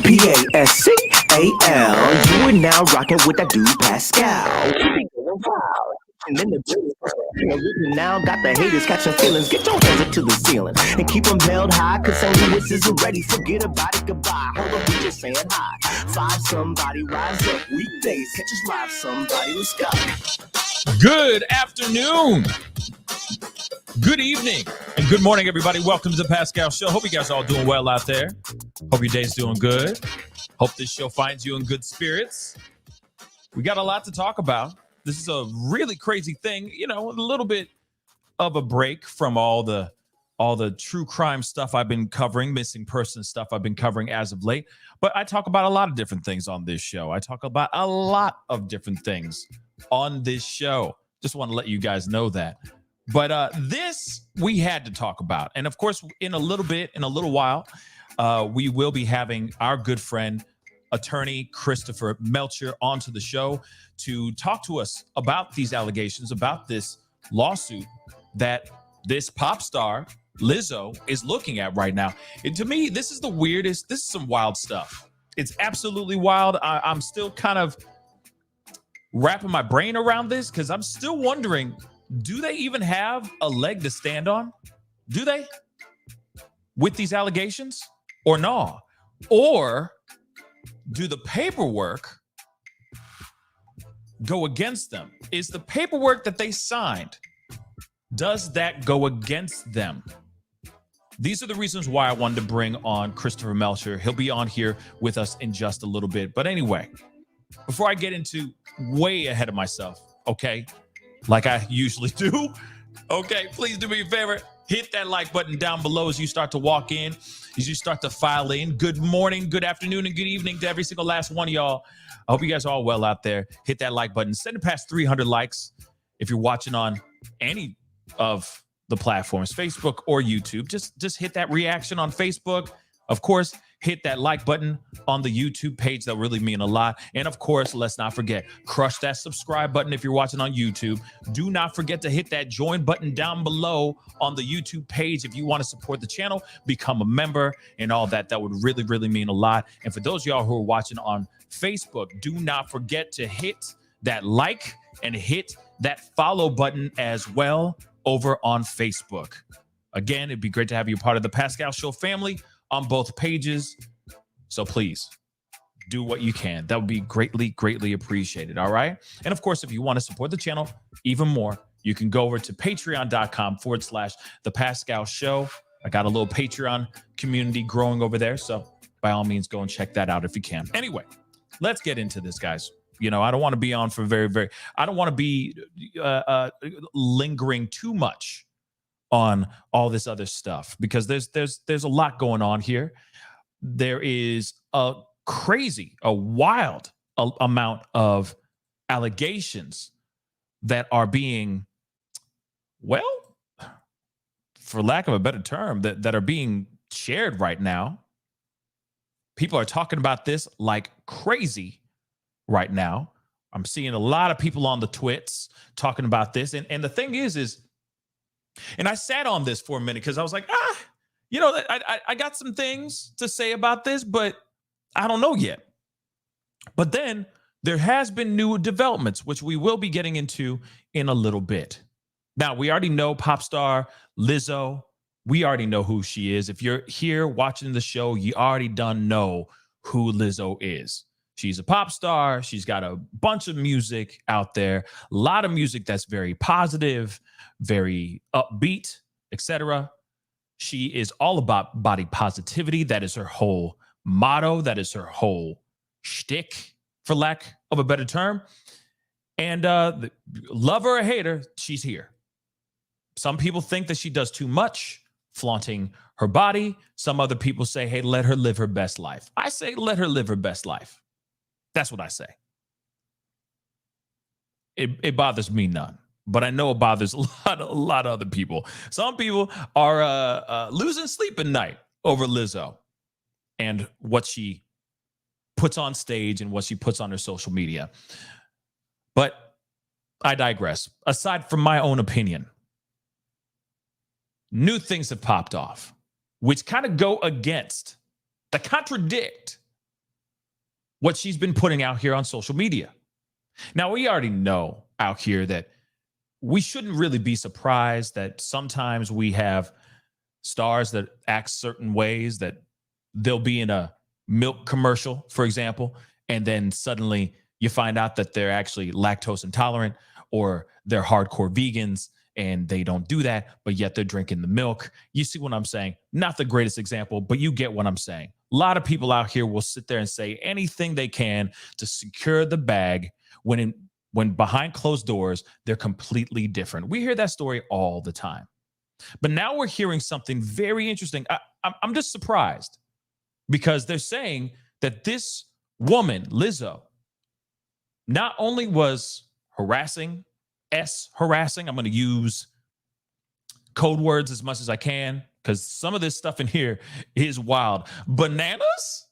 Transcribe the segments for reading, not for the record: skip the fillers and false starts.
Pascal. You are now rocking with that dude Pascal. And then the we now got the haters catching feelings. Get your hands up to the ceiling and keep them held high. Cause St. Louis isn't ready. Forget about it, goodbye. Hold up, we just saying hi. Five somebody, rise up. Weekdays, catch us live. Somebody, let's go. Good afternoon. Good evening and good morning, everybody. Welcome to the Pascal Show. Hope you guys are all doing well out there. Hope your day's doing good. Hope this show finds you in good spirits. We got a lot to talk about. This is a really crazy thing, you know, a little bit of a break from all the true crime stuff I've been covering, missing person stuff I've been covering as of late. But I talk about a lot of different things on this show. I talk about a lot of different things on this show. Just want to let you guys know that. But this we had to talk about. And of course, in a little while, we will be having our good friend, attorney Christopher Melcher, onto the show to talk to us about these allegations, about this lawsuit that this pop star, Lizzo, is looking at right now. And to me, this is the weirdest. This is some wild stuff. It's absolutely wild. I'm still kind of wrapping my brain around this because I'm still wondering, do they even have a leg to stand on? Do they? With these allegations? Or no? Or do the paperwork go against them? Is the paperwork that they signed, does that go against them? These are the reasons why I wanted to bring on Christopher Melcher. He'll be on here with us in just a little bit. But anyway, before I get into way ahead of myself, okay, like I usually do, okay, please do me a favor. Hit that like button down below as you start to walk in, as you start to file in. Good morning, good afternoon, and good evening to every single last one of y'all. I hope you guys are all well out there. Hit that like button. Send it past 300 likes if you're watching on any of the platforms, Facebook or YouTube. Just hit that reaction on Facebook. Of course, hit that like button on the YouTube page. That'll really mean a lot. And of course, let's not forget, crush that subscribe button if you're watching on YouTube. Do not forget to hit that join button down below on the YouTube page if you want to support the channel, become a member and all that. That would really, really mean a lot. And for those of y'all who are watching on Facebook, do not forget to hit that like and hit that follow button as well over on Facebook. Again, it'd be great to have you part of the Pascal Show family on both pages. So please do what you can. That would be greatly, greatly appreciated. All right. And of course, if you want to support the channel even more, you can go over to patreon.com/the Pascal Show. I got a little Patreon community growing over there. So by all means, go and check that out if you can. Anyway, let's get into this, guys. You know, I don't want to be on for I don't want to be lingering too much on all this other stuff because there's a lot going on here. There is a wild amount of allegations that are being, well, for lack of a better term, that are being shared right now. People are talking about this like crazy right now. I'm seeing a lot of people on the twits talking about this. And the thing is, and I sat on this for a minute because I was like, you know, I got some things to say about this, but I don't know yet. But then there has been new developments, which we will be getting into in a little bit. Now, we already know pop star Lizzo. We already know who she is. If you're here watching the show, you already done know who Lizzo is. She's a pop star. She's got a bunch of music out there, a lot of music that's very positive, very upbeat, etc. She is all about body positivity. That is her whole motto. That is her whole shtick, for lack of a better term. And love her or hate her, she's here. Some people think that she does too much, flaunting her body. Some other people say, hey, let her live her best life. I say, let her live her best life. That's what I say. It bothers me none, but I know it bothers a lot of other people. Some people are losing sleep at night over Lizzo and what she puts on stage and what she puts on her social media. But I digress. Aside from my own opinion, new things have popped off, which kind of go against, that contradict what she's been putting out here on social media. Now, we already know out here that we shouldn't really be surprised that sometimes we have stars that act certain ways, that they'll be in a milk commercial, for example, and then suddenly you find out that they're actually lactose intolerant or they're hardcore vegans and they don't do that, but yet they're drinking the milk. You see what I'm saying? Not the greatest example, but you get what I'm saying. A lot of people out here will sit there and say anything they can to secure the bag when behind closed doors, they're completely different. We hear that story all the time. But now we're hearing something very interesting. I'm just surprised because they're saying that this woman, Lizzo, not only was harassing, I'm going to use code words as much as I can because some of this stuff in here is wild. Bananas?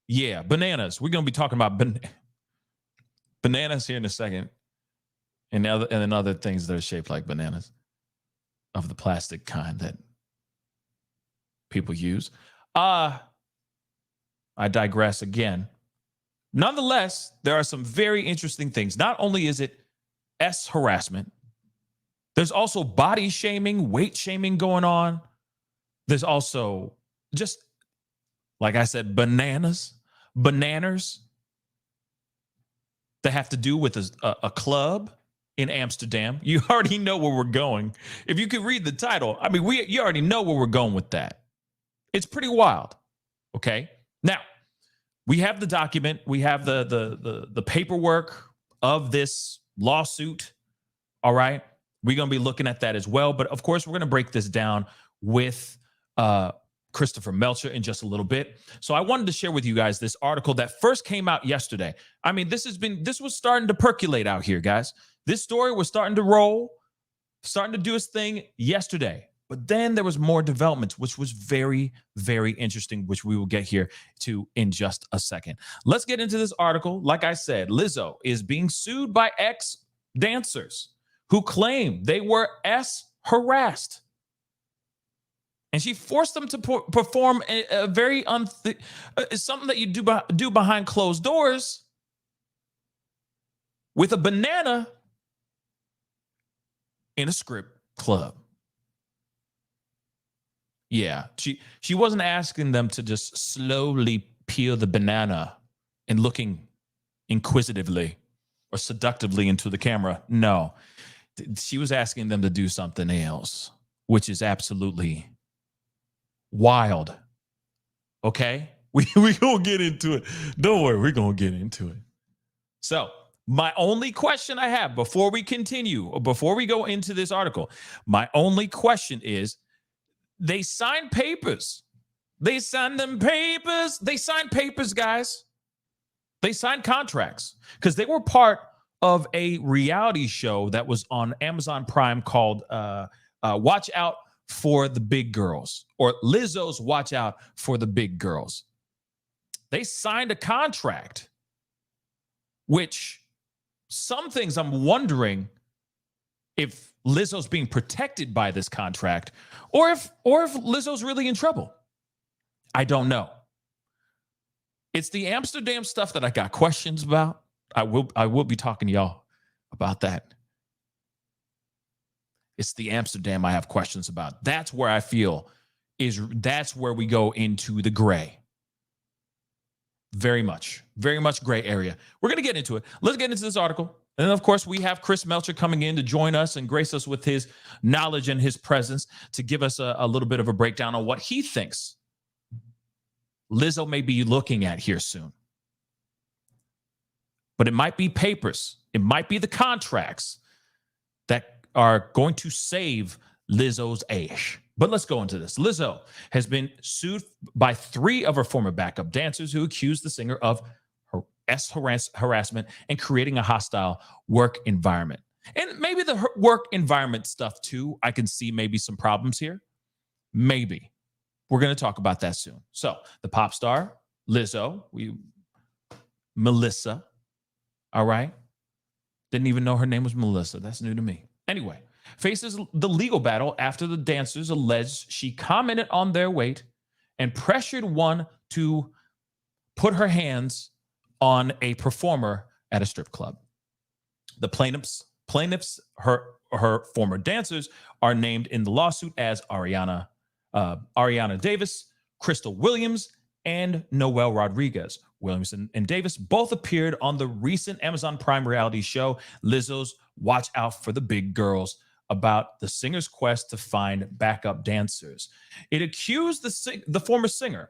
Yeah, bananas. We're going to be talking about bananas here in a second, and then other things that are shaped like bananas of the plastic kind that people use. I digress again. Nonetheless, there are some very interesting things. Not only is it harassment, there's also body shaming, weight shaming going on. There's also just, like I said, bananas that have to do with a club in Amsterdam. You already know where we're going. If you could read the title, I mean, you already know where we're going with that. It's pretty wild. Okay. Now, we have the document. We have the paperwork of this lawsuit. All right. We're going to be looking at that as well. But of course, we're going to break this down with Christopher Melcher in just a little bit. So I wanted to share with you guys this article that first came out yesterday. I mean, this was starting to percolate out here, guys. This story was starting to roll, starting to do its thing yesterday. But then there was more developments, which was very, very interesting, which we will get here to in just a second. Let's get into this article. Like I said, Lizzo is being sued by ex-dancers who claim they were harassed. And she forced them to perform a very something that you do behind closed doors with a banana in a strip club. Yeah, she wasn't asking them to just slowly peel the banana and looking inquisitively or seductively into the camera. No, she was asking them to do something else, which is absolutely wild. Okay? We gonna get into it. Don't worry, we're gonna get into it. So my only question I have before we continue, or before we go into this article, my only question is, they signed papers. They signed them papers. They signed papers, guys. They signed contracts because they were part of a reality show that was on Amazon Prime called Watch Out for the Big Girls, or Lizzo's Watch Out for the Big Girls. They signed a contract, which some things I'm wondering if Lizzo's being protected by this contract, or if Lizzo's really in trouble. I don't know. It's the Amsterdam stuff that I got questions about. I will be talking to y'all about that. It's the Amsterdam I have questions about. That's where I feel that's where we go into the gray. Very much gray area. We're going to get into it. Let's get into this article. And then, of course, we have Chris Melcher coming in to join us and grace us with his knowledge and his presence to give us a little bit of a breakdown on what he thinks Lizzo may be looking at here soon. But it might be papers. It might be the contracts that are going to save Lizzo's ash. But let's go into this. Lizzo has been sued by 3 of her former backup dancers who accused the singer of harassment and creating a hostile work environment. And maybe the work environment stuff too, I can see maybe some problems here. Maybe. We're going to talk about that soon. So the pop star, Lizzo, Melissa, all right? Didn't even know her name was Melissa. That's new to me. Anyway, faces the legal battle after the dancers alleged she commented on their weight and pressured one to put her hands on a performer at a strip club. The plaintiffs, her former dancers, are named in the lawsuit as Ariana Davis, Crystal Williams, and Noel Rodriguez. Williams and Davis both appeared on the recent Amazon Prime reality show Lizzo's Watch Out for the Big Girls, about the singer's quest to find backup dancers. It accused the famous singer,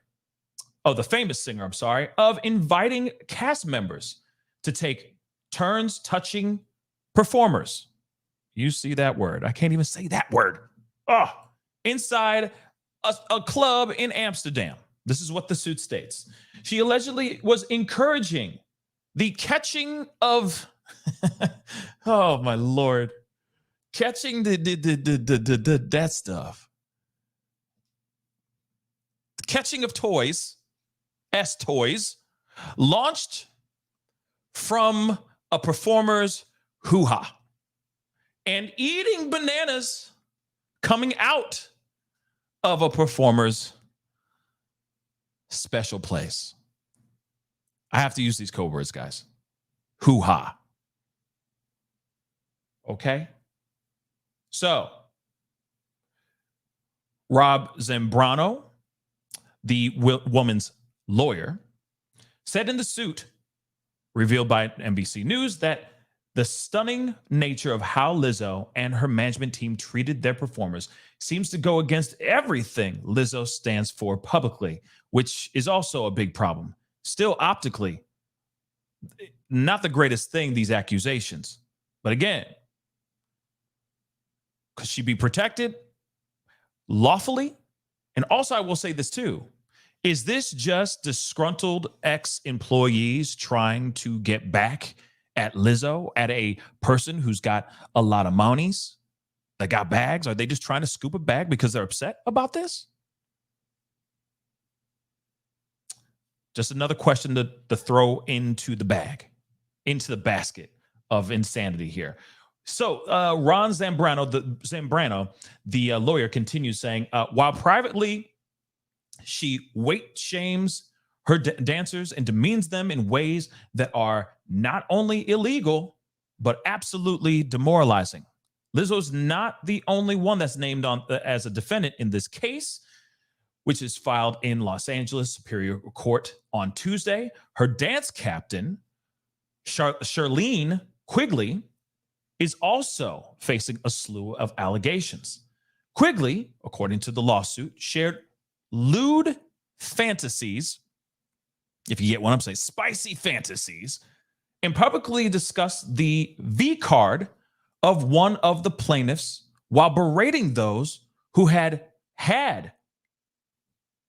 of inviting cast members to take turns touching performers. You see that word? I can't even say that word. Inside a club in Amsterdam. This is what the suit states. She allegedly was encouraging the catching of, oh my Lord, catching that stuff. The catching of toys, toys, launched from a performer's hoo-ha, and eating bananas coming out of a performer's special place. I have to use these code words, guys. Hoo-ha. Okay? So, Rob Zambrano, the woman's lawyer, said in the suit revealed by NBC News that the stunning nature of how Lizzo and her management team treated their performers seems to go against everything Lizzo stands for publicly, which is also a big problem. Still, optically, not the greatest thing, these accusations. But again, could she be protected lawfully? And also, I will say this too. Is this just disgruntled ex-employees trying to get back at Lizzo, at a person who's got a lot of monies, that got bags? Are they just trying to scoop a bag because they're upset about this? Just another question to throw into the bag, into the basket of insanity here. So Ron Zambrano, the lawyer, continues saying, while privately she weight shames her dancers and demeans them in ways that are not only illegal, but absolutely demoralizing. Lizzo's not the only one that's named on as a defendant in this case, which is filed in Los Angeles Superior Court on Tuesday. Her dance captain, Charlene Quigley, is also facing a slew of allegations. Quigley, according to the lawsuit, shared lewd fantasies, if you get what I'm saying, spicy fantasies, and publicly discussed the V card of one of the plaintiffs while berating those who had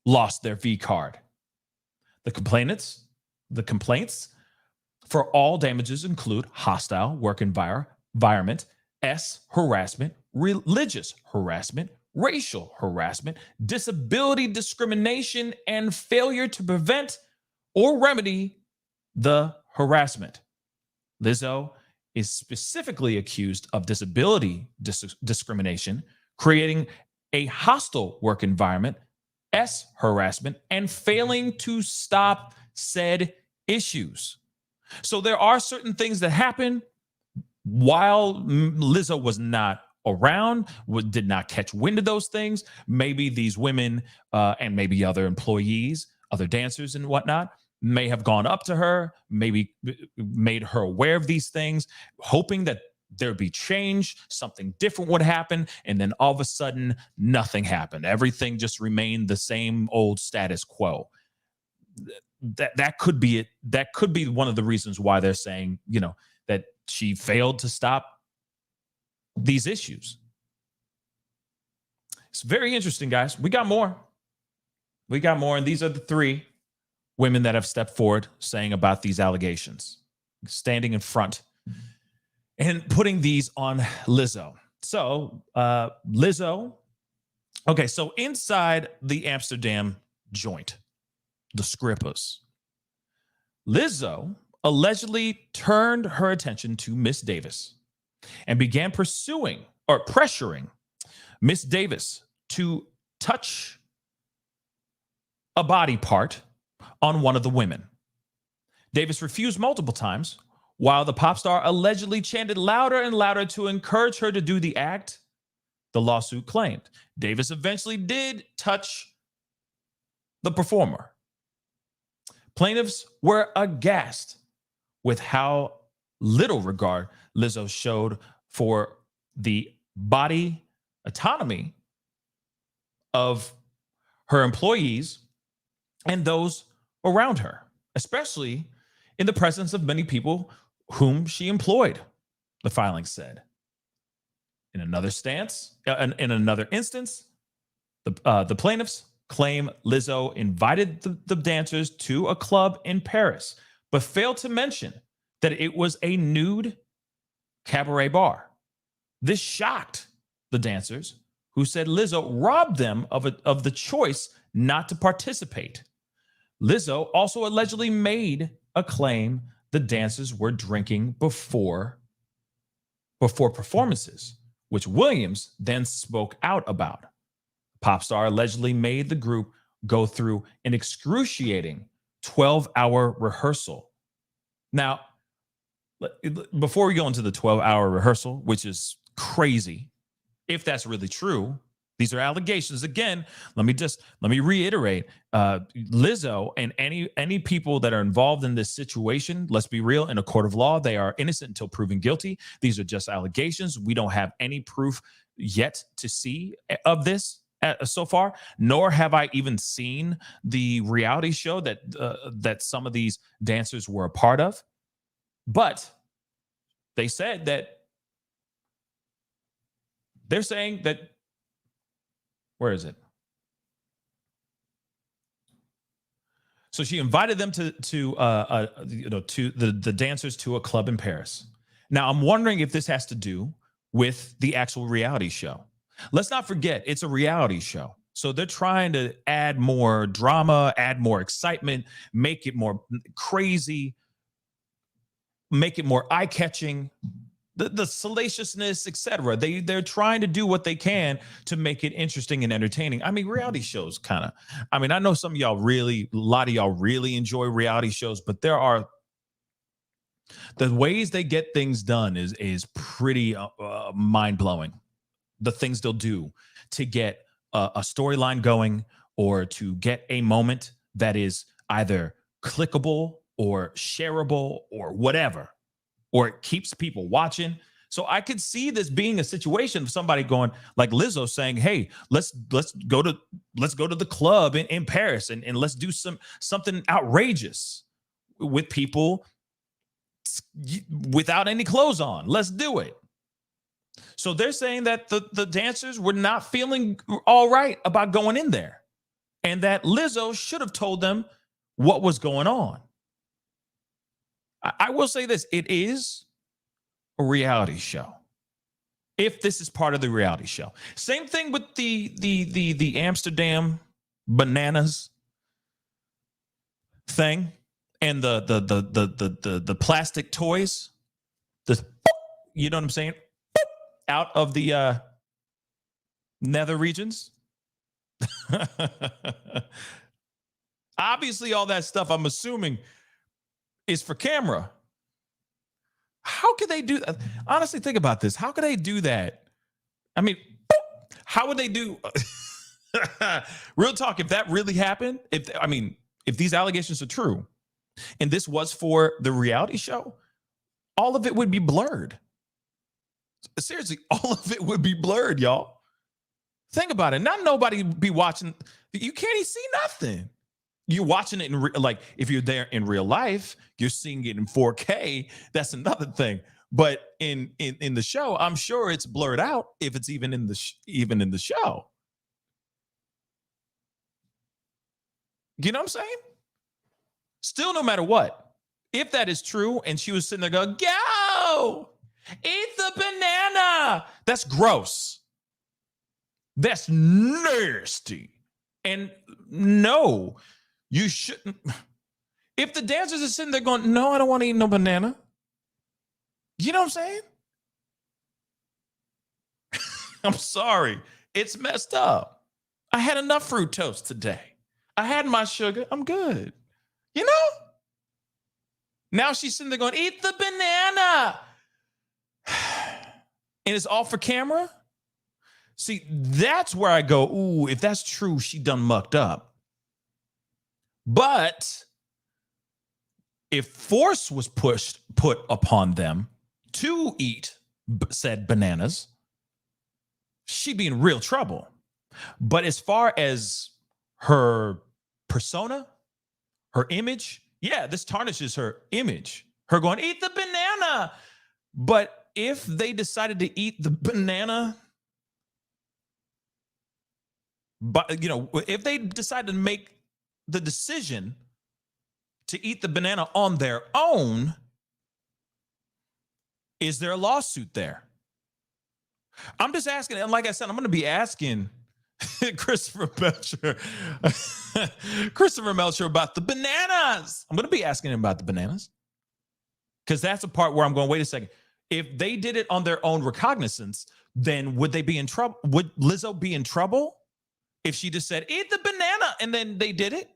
lost their V card. The complaints for all damages include hostile work environment, harassment, religious harassment, racial harassment, disability discrimination, and failure to prevent or remedy the harassment. Lizzo is specifically accused of disability discrimination, creating a hostile work environment, harassment, and failing to stop said issues. So there are certain things that happen while Lizzo was not around, did not catch wind of those things. Maybe these women and maybe other employees, other dancers and whatnot, may have gone up to her, maybe made her aware of these things, hoping that there'd be change, something different would happen, and then all of a sudden, nothing happened. Everything just remained the same old status quo. That could be it. That could be one of the reasons why they're saying, that she failed to stop these issues. It's very interesting, guys. We got more. And these are the three women that have stepped forward saying about these allegations, standing in front and putting these on Lizzo. So Lizzo, okay, so inside the Amsterdam joint, the Scrippas, Lizzo allegedly turned her attention to Miss Davis and began pressuring Miss Davis to touch a body part on one of the women. Davis refused multiple times, while the pop star allegedly chanted louder and louder to encourage her to do the act, the lawsuit claimed. Davis eventually did touch the performer. Plaintiffs were aghast with how little regard Lizzo showed for the body autonomy of her employees and those around her, especially in the presence of many people whom she employed, the filing said. In another instance, the plaintiffs claim Lizzo invited the dancers to a club in Paris, but failed to mention that it was a nude cabaret bar. This shocked the dancers, who said Lizzo robbed them of the choice not to participate. Lizzo also allegedly made a claim the dancers were drinking before performances, which Williams then spoke out about. Pop star allegedly made the group go through an excruciating 12-hour rehearsal. Now, before we go into the 12-hour rehearsal, which is crazy, if that's really true, these are allegations. Again, let me reiterate, Lizzo and any people that are involved in this situation, let's be real, in a court of law, they are innocent until proven guilty. These are just allegations. We don't have any proof yet to see of this so far, nor have I even seen the reality show that some of these dancers were a part of. But they said that they're saying that, where is it? So she invited them to the dancers to a club in Paris. Now I'm wondering if this has to do with the actual reality show. Let's not forget, it's a reality show. So they're trying to add more drama, add more excitement, make it more crazy, make it more eye-catching, the salaciousness, etc. They're trying to do what they can to make it interesting and entertaining. I mean, reality shows kind of, I mean, I know some of y'all a lot of y'all really enjoy reality shows, but there are, the ways they get things done is pretty mind-blowing. The things they'll do to get a storyline going, or to get a moment that is either clickable or shareable or whatever, or it keeps people watching. So I could see this being a situation of somebody going, like Lizzo saying, hey, let's go to the club in Paris and let's do something outrageous with people without any clothes on. Let's do it. So they're saying that the dancers were not feeling all right about going in there, and that Lizzo should have told them what was going on. I will say this, it is a reality show. If this is part of the reality show. Same thing with the Amsterdam bananas thing and the plastic toys. You know what I'm saying? Out of the nether regions. Obviously, all that stuff, I'm assuming, is for camera. How could they do that? Honestly, think about this. How could they do that? I mean, how would they do? Real talk, if that really happened, if these allegations are true, and this was for the reality show, all of it would be blurred. Seriously, all of it would be blurred, y'all. Think about it. Not nobody be watching. You can't even see nothing. You're watching it like if you're there in real life, you're seeing it in 4K. That's another thing. But in the show, I'm sure it's blurred out if it's even in the show. You know what I'm saying? Still, no matter what, if that is true, and she was sitting there going, "Go! Eat the banana." That's gross. That's nasty. And no, you shouldn't. If the dancers are sitting there going, "No, I don't want to eat no banana." You know what I'm saying? I'm sorry. It's messed up. I had enough fruit toast today. I had my sugar. I'm good. You know? Now she's sitting there going, eat the banana. And it's all for camera. See, that's where I go, ooh, if that's true, she done mucked up. But if force was put upon them to eat said bananas, she'd be in real trouble. But as far as her persona, her image, yeah, this tarnishes her image. Her going, eat the banana. But if they decided to eat the banana, but if they decided to make the decision to eat the banana on their own, is there a lawsuit there? I'm just asking, and like I said, I'm going to be asking Christopher Melcher about the bananas. I'm going to be asking him about the bananas because that's the part where I'm going, wait a second. If they did it on their own recognizance, then would they be in trouble? Would Lizzo be in trouble if she just said, eat the banana, and then they did it?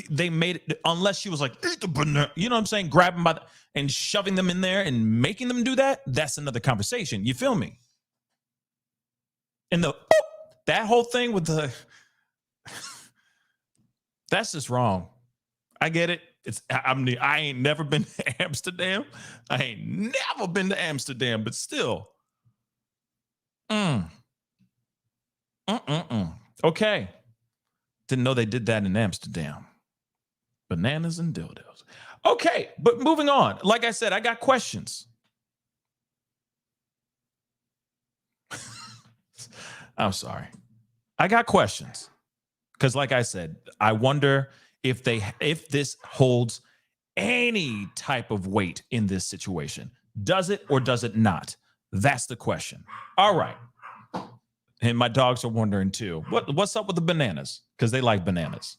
They made it, unless she was like, eat the banana, you know what I'm saying? Grabbing by and shoving them in there and making them do that. That's another conversation. You feel me? And that whole thing with that's just wrong. I get it. I ain't never been to Amsterdam. I ain't never been to Amsterdam, but still. Okay. Didn't know they did that in Amsterdam. Bananas and dildos. Okay, but moving on. Like I said, I got questions. I'm sorry. I got questions. Because like I said, I wonder if this holds any type of weight in this situation. Does it or does it not? That's the question. All right. And my dogs are wondering too. What's up with the bananas? Because they like bananas.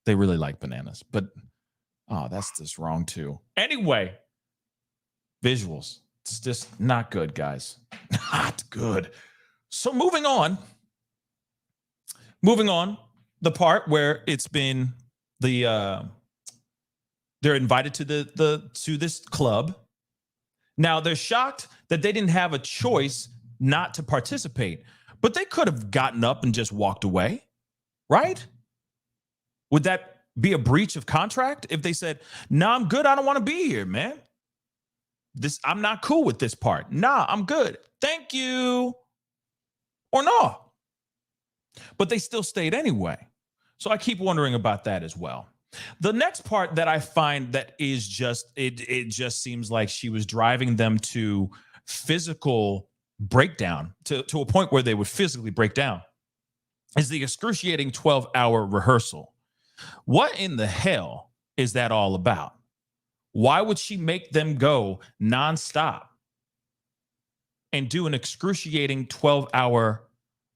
They really like bananas. But that's just wrong too. Anyway, visuals. It's just not good, guys. Not good. So moving on. The part where it's been they're invited to to this club. Now they're shocked that they didn't have a choice not to participate, but they could have gotten up and just walked away, right? Would that be a breach of contract if they said, "Nah, I'm good. I don't want to be here, man. I'm not cool with this part. Nah, I'm good. Thank you." Or no. But they still stayed anyway. So I keep wondering about that as well. The next part that I find that is just, it just seems like she was driving them to physical breakdown, to a point where they would physically break down, is the excruciating 12-hour rehearsal. What in the hell is that all about? Why would she make them go nonstop and do an excruciating 12-hour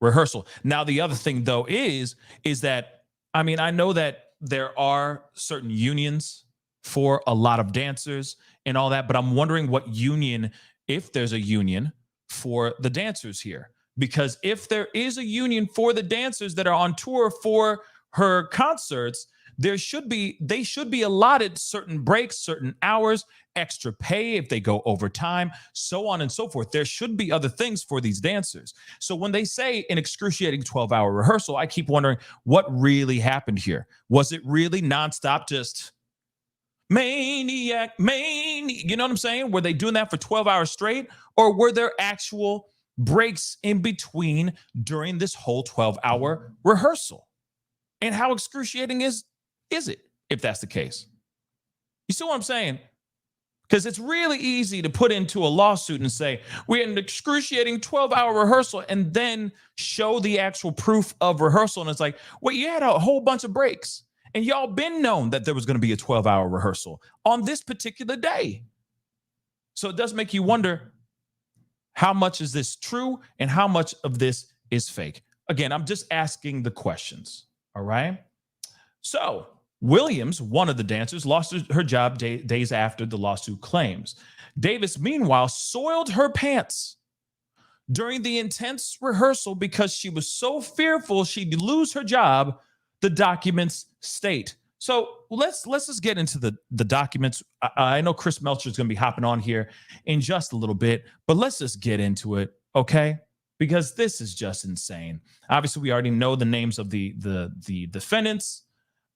rehearsal? Now, the other thing, though, is that, I mean, I know that there are certain unions for a lot of dancers and all that, but I'm wondering what union, if there's a union for the dancers here. Because if there is a union for the dancers that are on tour for her concerts, they should be allotted certain breaks, certain hours, extra pay if they go overtime, so on and so forth. There should be other things for these dancers. So when they say an excruciating 12-hour rehearsal, I keep wondering what really happened here. Was it really nonstop, just maniac, you know what I'm saying? Were they doing that for 12 hours straight? Or were there actual breaks in between during this whole 12-hour rehearsal? And how excruciating is it, if that's the case? You see what I'm saying? Because it's really easy to put into a lawsuit and say, we had an excruciating 12-hour rehearsal, and then show the actual proof of rehearsal. And it's like, well, you had a whole bunch of breaks, and y'all been known that there was going to be a 12-hour rehearsal on this particular day. So it does make you wonder, how much is this true and how much of this is fake? Again, I'm just asking the questions. All right. So Williams, one of the dancers, lost her job days after the lawsuit claims. Davis, meanwhile, soiled her pants during the intense rehearsal because she was so fearful she'd lose her job, the documents state. So let's just get into the documents. I know Chris Melcher is going to be hopping on here in just a little bit, but let's just get into it, okay? Because this is just insane. Obviously, we already know the names of the defendants.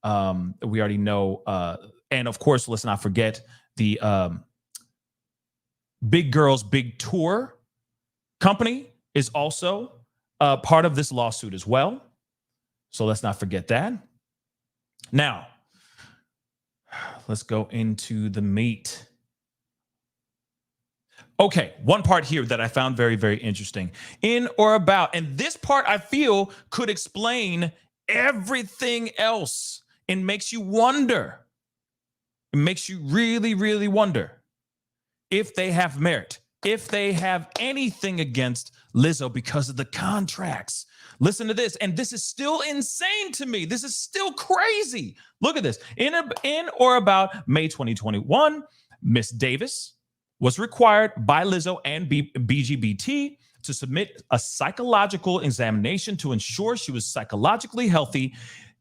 We already know, and of course, let's not forget the Big Girls Big Tour company is also part of this lawsuit as well. So let's not forget that. Now, let's go into the meat. Okay, one part here that I found very, very interesting. In or about, and this part I feel could explain everything else and makes you wonder. It makes you really, really wonder if they have merit, if they have anything against Lizzo because of the contracts. Listen to this, and this is still insane to me. This is still crazy. Look at this. In or about May 2021, Miss Davis was required by Lizzo and BGBT to submit a psychological examination to ensure she was psychologically healthy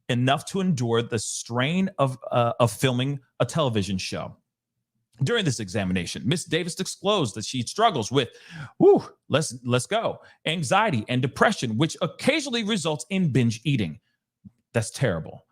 enough to endure the strain of filming a television show. During this examination, Miss Davis disclosed that she struggles with, let's go, anxiety and depression, which occasionally results in binge eating. That's terrible.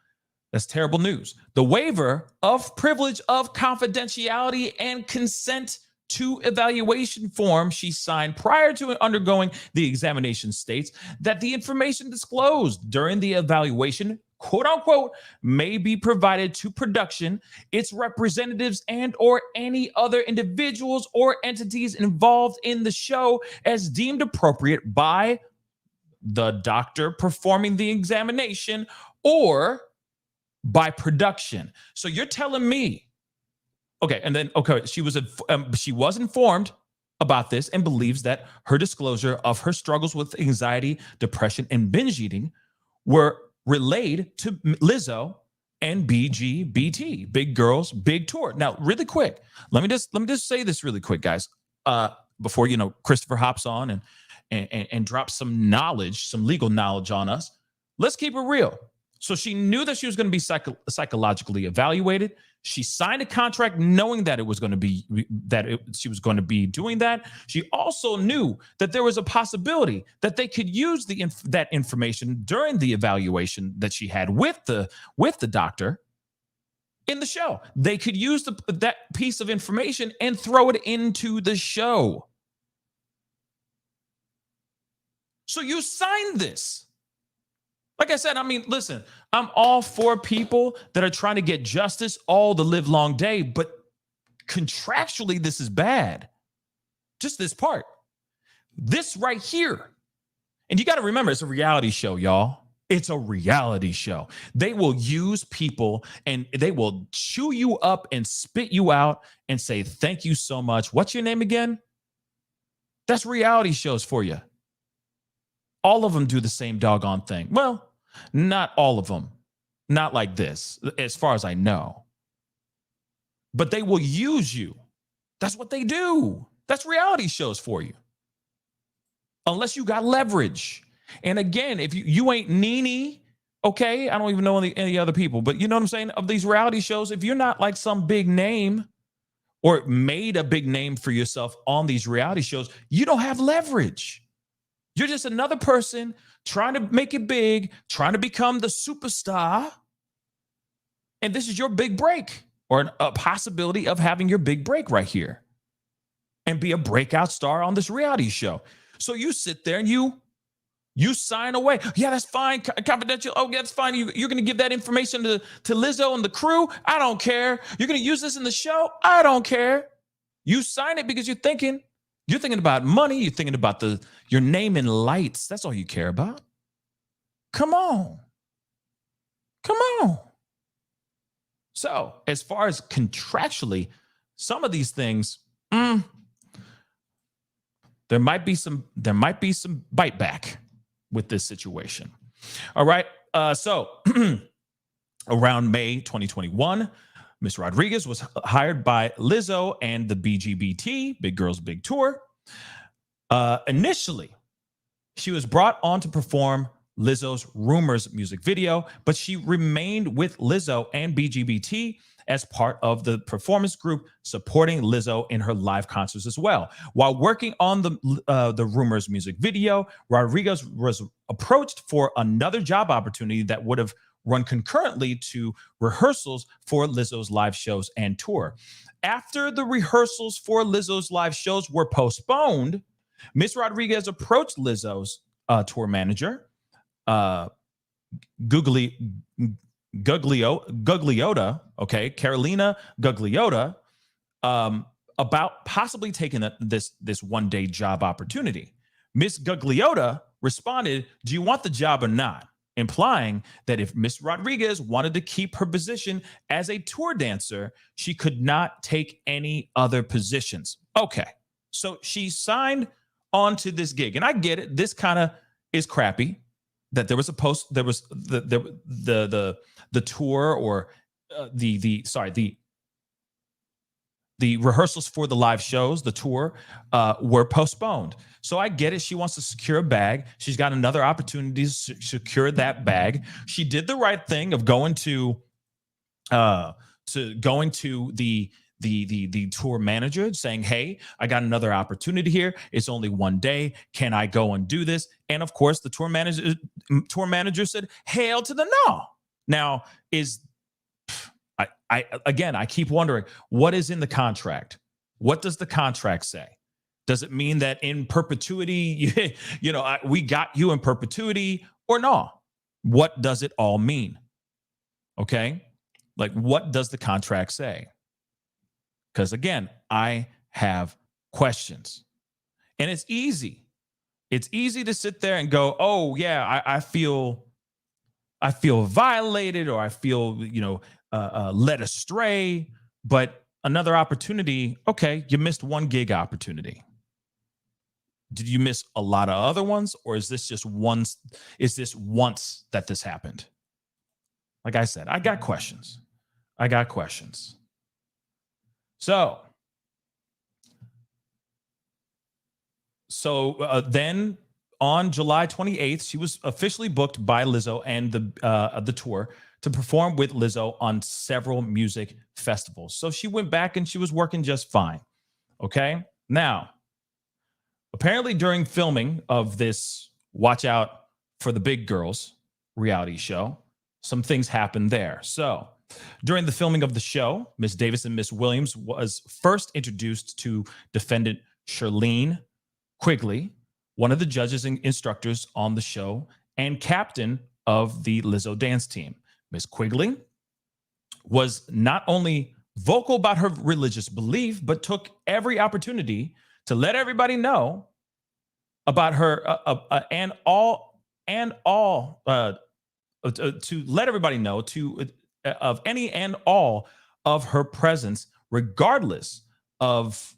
That's terrible news. The waiver of privilege of confidentiality and consent to evaluation form she signed prior to undergoing the examination states that the information disclosed during the evaluation, quote unquote, may be provided to production, its representatives, and or any other individuals or entities involved in the show as deemed appropriate by the doctor performing the examination or by production. So you're telling me, okay, and then, okay, she was informed about this and believes that her disclosure of her struggles with anxiety, depression, and binge eating were relayed to Lizzo and BGBT, Big Girls Big Tour. Now, really quick, let me just say this really quick, guys, before Christopher hops on and drops some knowledge, some legal knowledge on us. Let's keep it real. So she knew that she was going to be psychologically evaluated. She signed a contract knowing that it was going to be she was going to be doing that. She also knew that there was a possibility that they could use that information during the evaluation that she had with the doctor in the show. They could use that piece of information and throw it into the show. So you signed this. Like I said, I mean, listen, I'm all for people that are trying to get justice all the live long day, but contractually, this is bad. Just this part. This right here. And you got to remember, it's a reality show, y'all. It's a reality show. They will use people and they will chew you up and spit you out and say, thank you so much. What's your name again? That's reality shows for you. All of them do the same doggone thing. Well, not all of them. Not like this, as far as I know. But they will use you. That's what they do. That's reality shows for you. Unless you got leverage. And again, if you ain't Nene, okay, I don't even know any other people, but you know what I'm saying? Of these reality shows, if you're not like some big name or made a big name for yourself on these reality shows, you don't have leverage. You're just another person trying to make it big, trying to become the superstar. And this is your big break or a possibility of having your big break right here and be a breakout star on this reality show. So you sit there and you sign away. Yeah, that's fine. Confidential. Oh, yeah, that's fine. You're going to give that information to Lizzo and the crew. I don't care. You're going to use this in the show. I don't care. You sign it because you're thinking about money. You're thinking about your name in lights. That's all you care about. Come on. So as far as contractually, some of these things, there might be some bite back with this situation. All right. So around May 2021, Miss Rodriguez was hired by Lizzo and the BGBT, Big Girls Big Tour. Initially, she was brought on to perform Lizzo's Rumors music video, but she remained with Lizzo and BGBT as part of the performance group supporting Lizzo in her live concerts as well. While working on the Rumors music video, Rodriguez was approached for another job opportunity that would have run concurrently to rehearsals for Lizzo's live shows and tour. After the rehearsals for Lizzo's live shows were postponed, Miss Rodriguez approached Lizzo's tour manager, Gugliotta, okay, Carolina Gugliotta, about possibly taking this one-day job opportunity. Miss Gugliotta responded, "Do you want the job or not?" Implying that if Miss Rodriguez wanted to keep her position as a tour dancer, she could not take any other positions. Okay, so she signed on to this gig, and I get it. This kind of is crappy. That there was a post, there was the tour or the rehearsals for the live shows, the tour, were postponed. So I get it. She wants to secure a bag. She's got another opportunity to secure that bag. She did the right thing of going to the tour manager saying, "Hey, I got another opportunity here. It's only one day. Can I go and do this?" And of course, the tour manager said, "Hail to the no." Now, I keep wondering, what is in the contract? What does the contract say? Does it mean that in perpetuity, we got you in perpetuity or no? What does it all mean? Okay. Like, what does the contract say? Because again, I have questions, and it's easy. It's easy to sit there and go, "Oh yeah, I feel violated, or I feel led astray." But another opportunity, okay, you missed one gig opportunity. Did you miss a lot of other ones, or is this just once? Is this once that this happened? Like I said, I got questions. So then on July 28th, she was officially booked by Lizzo and the tour to perform with Lizzo on several music festivals. So she went back and she was working just fine. Okay. Now, apparently during filming of this Watch Out for the Big Girls reality show, some things happened there. So during the filming of the show, Miss Davis and Miss Williams was first introduced to defendant Shirlene Quigley, one of the judges and instructors on the show and captain of the Lizzo dance team. Miss Quigley was not only vocal about her religious belief, but took every opportunity to let everybody know about her to let everybody know of any and all of her presence, regardless of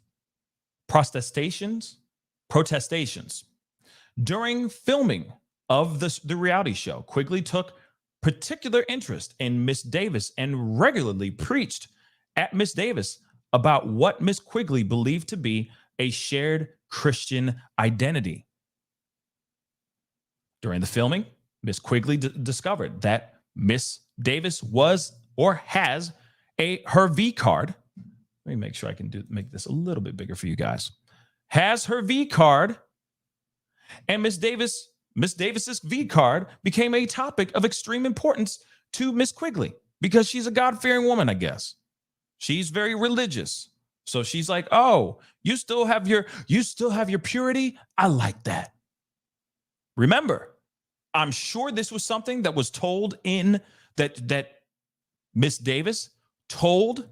protestations. During filming of the reality show, Quigley took particular interest in Miss Davis and regularly preached at Miss Davis about what Miss Quigley believed to be a shared Christian identity. During the filming, Miss Quigley discovered that Miss Davis was or has her V card. Let me make sure I can make this a little bit bigger for you guys. Has her V card, and Miss Davis's V card became a topic of extreme importance to Miss Quigley because she's a God-fearing woman, I guess. She's very religious. So she's like, "Oh, you still have your purity? I like that." Remember, I'm sure this was something that was told in that Miss Davis told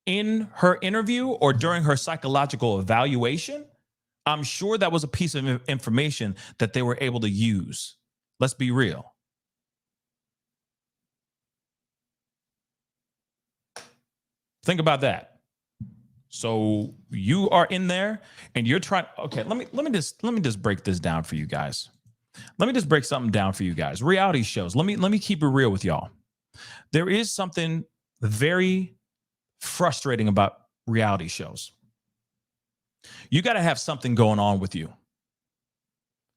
in her interview or during her psychological evaluation. I'm sure that was a piece of information that they were able to use. Let's be real. Think about that. So you are in there and you're trying. Okay, let me just break this down for you guys. Let me just break something down for you guys. Reality shows. Let me keep it real with y'all. There is something very frustrating about reality shows. You got to have something going on with you.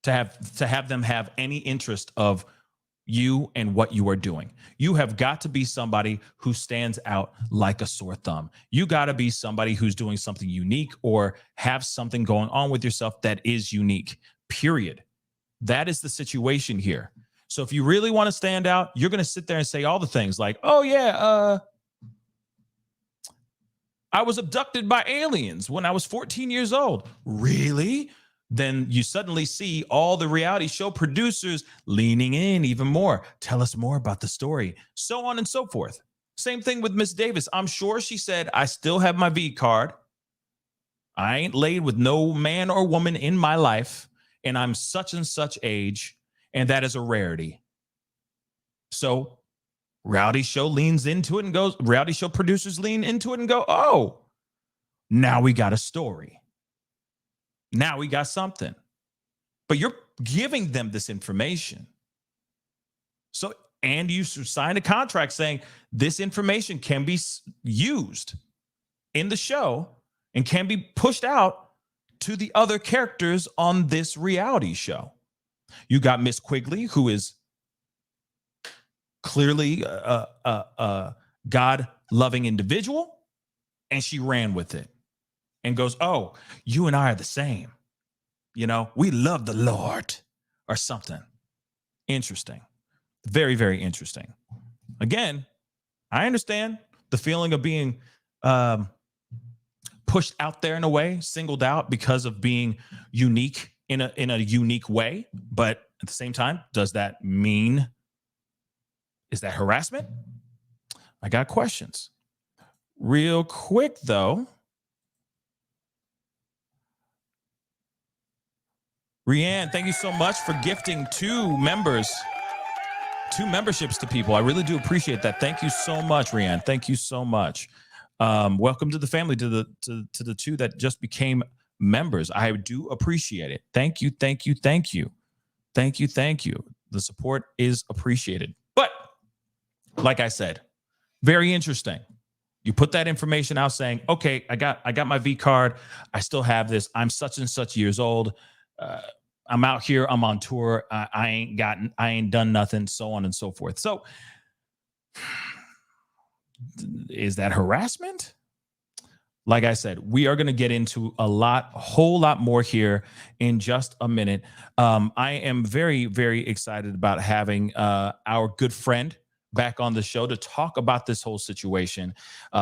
to have them have any interest of you and what you are doing. You have got to be somebody who stands out like a sore thumb. You got to be somebody who's doing something unique or have something going on with yourself that is unique, period. That is the situation here. So if you really want to stand out, you're going to sit there and say all the things like, oh yeah, I was abducted by aliens when I was 14 years old. Really? Then you suddenly see all the reality show producers leaning in even more. Tell us more about the story, so on and so forth. Same thing with Miss Davis. I'm sure she said, I still have my V card. I ain't laid with no man or woman in my life, and I'm such and such age, and that is a rarity. So reality show leans into it and goes, reality show producers lean into it and go, oh, now we got a story. Now we got something. But you're giving them this information. So, and you signed a contract saying this information can be used in the show and can be pushed out to the other characters on this reality show. You got Miss Quigley, who is clearly a God-loving individual, and she ran with it and goes, oh, you and I are the same. You know, we love the Lord or something. Interesting. Very, very interesting. Again, I understand the feeling of being pushed out there in a way, singled out because of being unique in a unique way. But at the same time, does that mean, is that harassment? I got questions. Real quick, though. Rianne, thank you so much for gifting two memberships to people. I really do appreciate that. Thank you so much, Rianne. Thank you so much. Welcome to the family, to the two that just became members. I do appreciate it. Thank you, thank you, thank you. Thank you, thank you. The support is appreciated. But like I said, very interesting. You put that information out saying, okay, I got my V card. I still have this. I'm such and such years old. I'm out here. I'm on tour. I ain't done nothing, so on and so forth. So is that harassment? Like I said, we are going to get into a whole lot more here in just a minute. I am very, very excited about having our good friend back on the show to talk about this whole situation.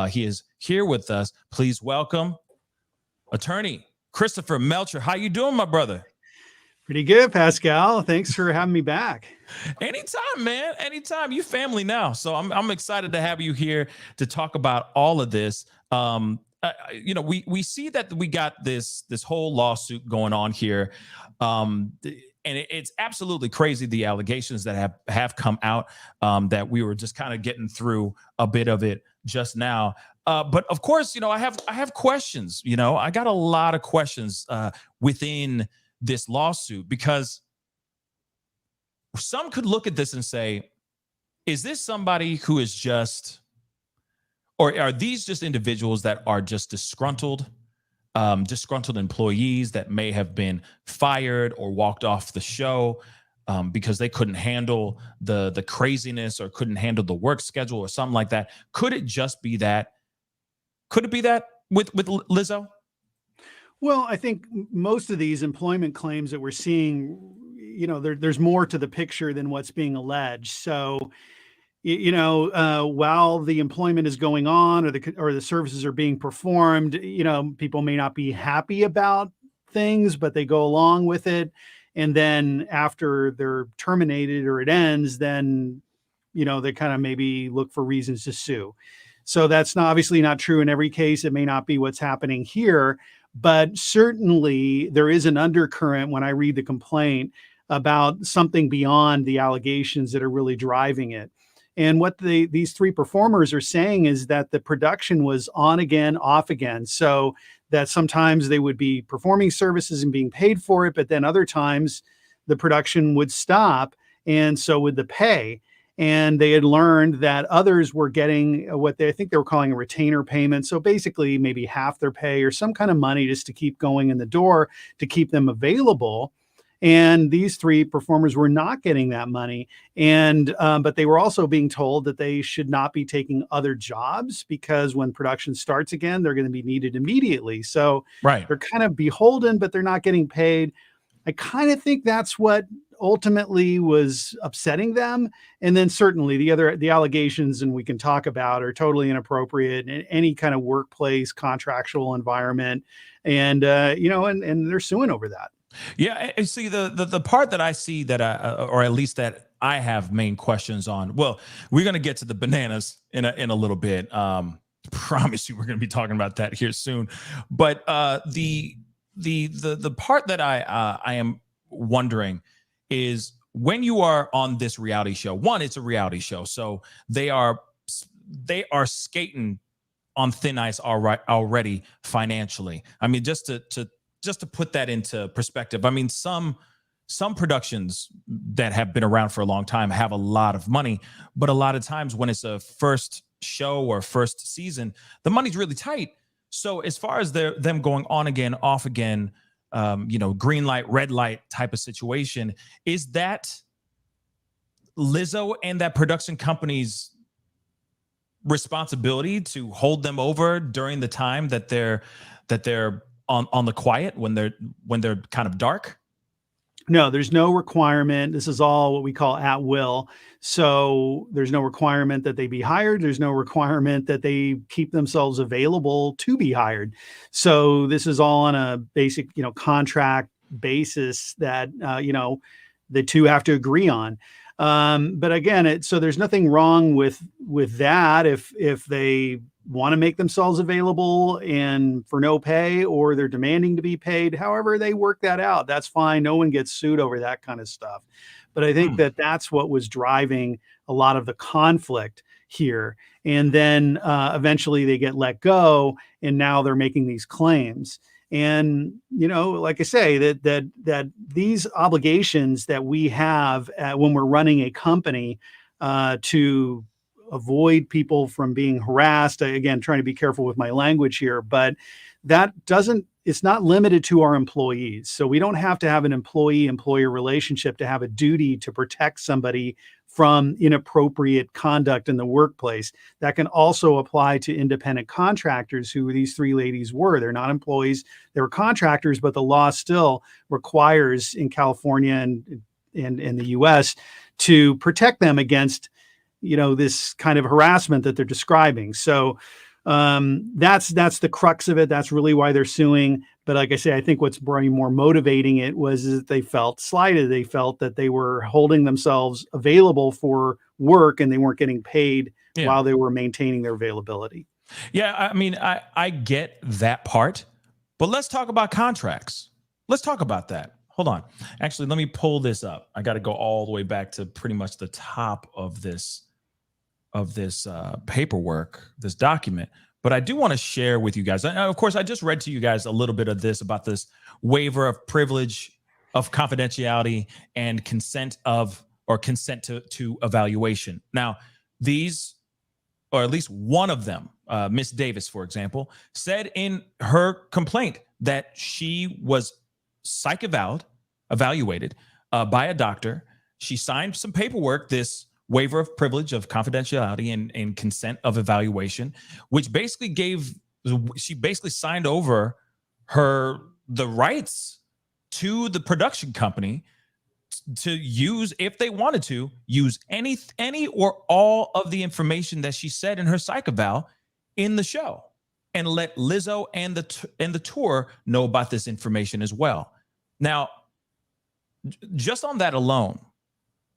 He is here with us. Please welcome attorney Christopher Melcher. How you doing, my brother? Pretty good, Pascal. Thanks for having me back. Anytime, man. Anytime. You family now. So I'm excited to have you here to talk about all of this. You know, we see that we got this whole lawsuit going on here. And it's absolutely crazy, the allegations that have come out, that we were just kind of getting through a bit of it just now. But of course, you know, I have questions. You know, I got a lot of questions within this lawsuit, because some could look at this and say, is this somebody who is just, or are these just individuals that are just disgruntled employees that may have been fired or walked off the show because they couldn't handle the craziness or couldn't handle the work schedule or something like that? Could it just be that? Could it be that with Lizzo? Well, I think most of these employment claims that we're seeing, you know, there's more to the picture than what's being alleged. So, you know, while the employment is going on or the services are being performed, you know, people may not be happy about things, but they go along with it. And then after they're terminated or it ends, then, you know, they kind of maybe look for reasons to sue. So that's obviously not true in every case. It may not be what's happening here, but certainly there is an undercurrent when I read the complaint about something beyond the allegations that are really driving it. And what these three performers are saying is that the production was on again, off again. So that sometimes they would be performing services and being paid for it, but then other times the production would stop, and so would the pay. And they had learned that others were getting what I think they were calling a retainer payment. So basically maybe half their pay or some kind of money just to keep going in the door, to keep them available. And these three performers were not getting that money. And but they were also being told that they should not be taking other jobs because when production starts again, they're going to be needed immediately. So Right. they're kind of beholden, but they're not getting paid. I kind of think that's what ultimately was upsetting them. And then certainly the allegations, and we can talk about, are totally inappropriate in any kind of workplace contractual environment. And and they're suing over that. Yeah, and see the part that I see that or at least that I have main questions on. Well, we're gonna get to the bananas in a little bit. Promise you, we're gonna be talking about that here soon. But the part that I am wondering is when you are on this reality show. One, it's a reality show, so they are skating on thin ice already financially. I mean, just to put that into perspective, I mean, some productions that have been around for a long time have a lot of money, but a lot of times when it's a first show or first season, the money's really tight. So as far as them going on again, off again, green light, red light type of situation, is that Lizzo and that production company's responsibility to hold them over during the time that they're on the quiet, when they're kind of dark? No, there's no requirement. This is all what we call at will. So there's no requirement that they be hired. There's no requirement that they keep themselves available to be hired. So this is all on a basic, contract basis that, the two have to agree on. But again, so there's nothing wrong with that if they want to make themselves available and for no pay, or they're demanding to be paid. However they work that out, that's fine. No one gets sued over that kind of stuff. But I think that that's what was driving a lot of the conflict here. And then eventually they get let go, and now they're making these claims. And like I say, that these obligations that we have when we're running a company to avoid people from being harassed. Again, trying to be careful with my language here, but it's not limited to our employees. So we don't have to have an employee-employer relationship to have a duty to protect somebody from inappropriate conduct in the workplace. That can also apply to independent contractors, who these three ladies were. They're not employees, they were contractors, but the law still requires in California and in the US to protect them against this kind of harassment that they're describing. So that's the crux of it. That's really why they're suing. But like I say, I think what's probably more motivating it was that they felt slighted. They felt that they were holding themselves available for work and they weren't getting paid while they were maintaining their availability. Yeah, I mean, I get that part, but let's talk about contracts. Let's talk about that. Hold on. Actually, let me pull this up. I got to go all the way back to pretty much the top of this paperwork, this document. But I do want to share with you guys. Of course, I just read to you guys a little bit of this about this waiver of privilege, of confidentiality, and consent to evaluation. Now, these, or at least one of them, Miss Davis, for example, said in her complaint that she was evaluated by a doctor. She signed some paperwork, this waiver of privilege, of confidentiality, and consent of evaluation, which basically she basically signed over the rights to the production company to use, if they wanted to, use any or all of the information that she said in her psych eval in the show, and let Lizzo and the tour know about this information as well. Now, just on that alone,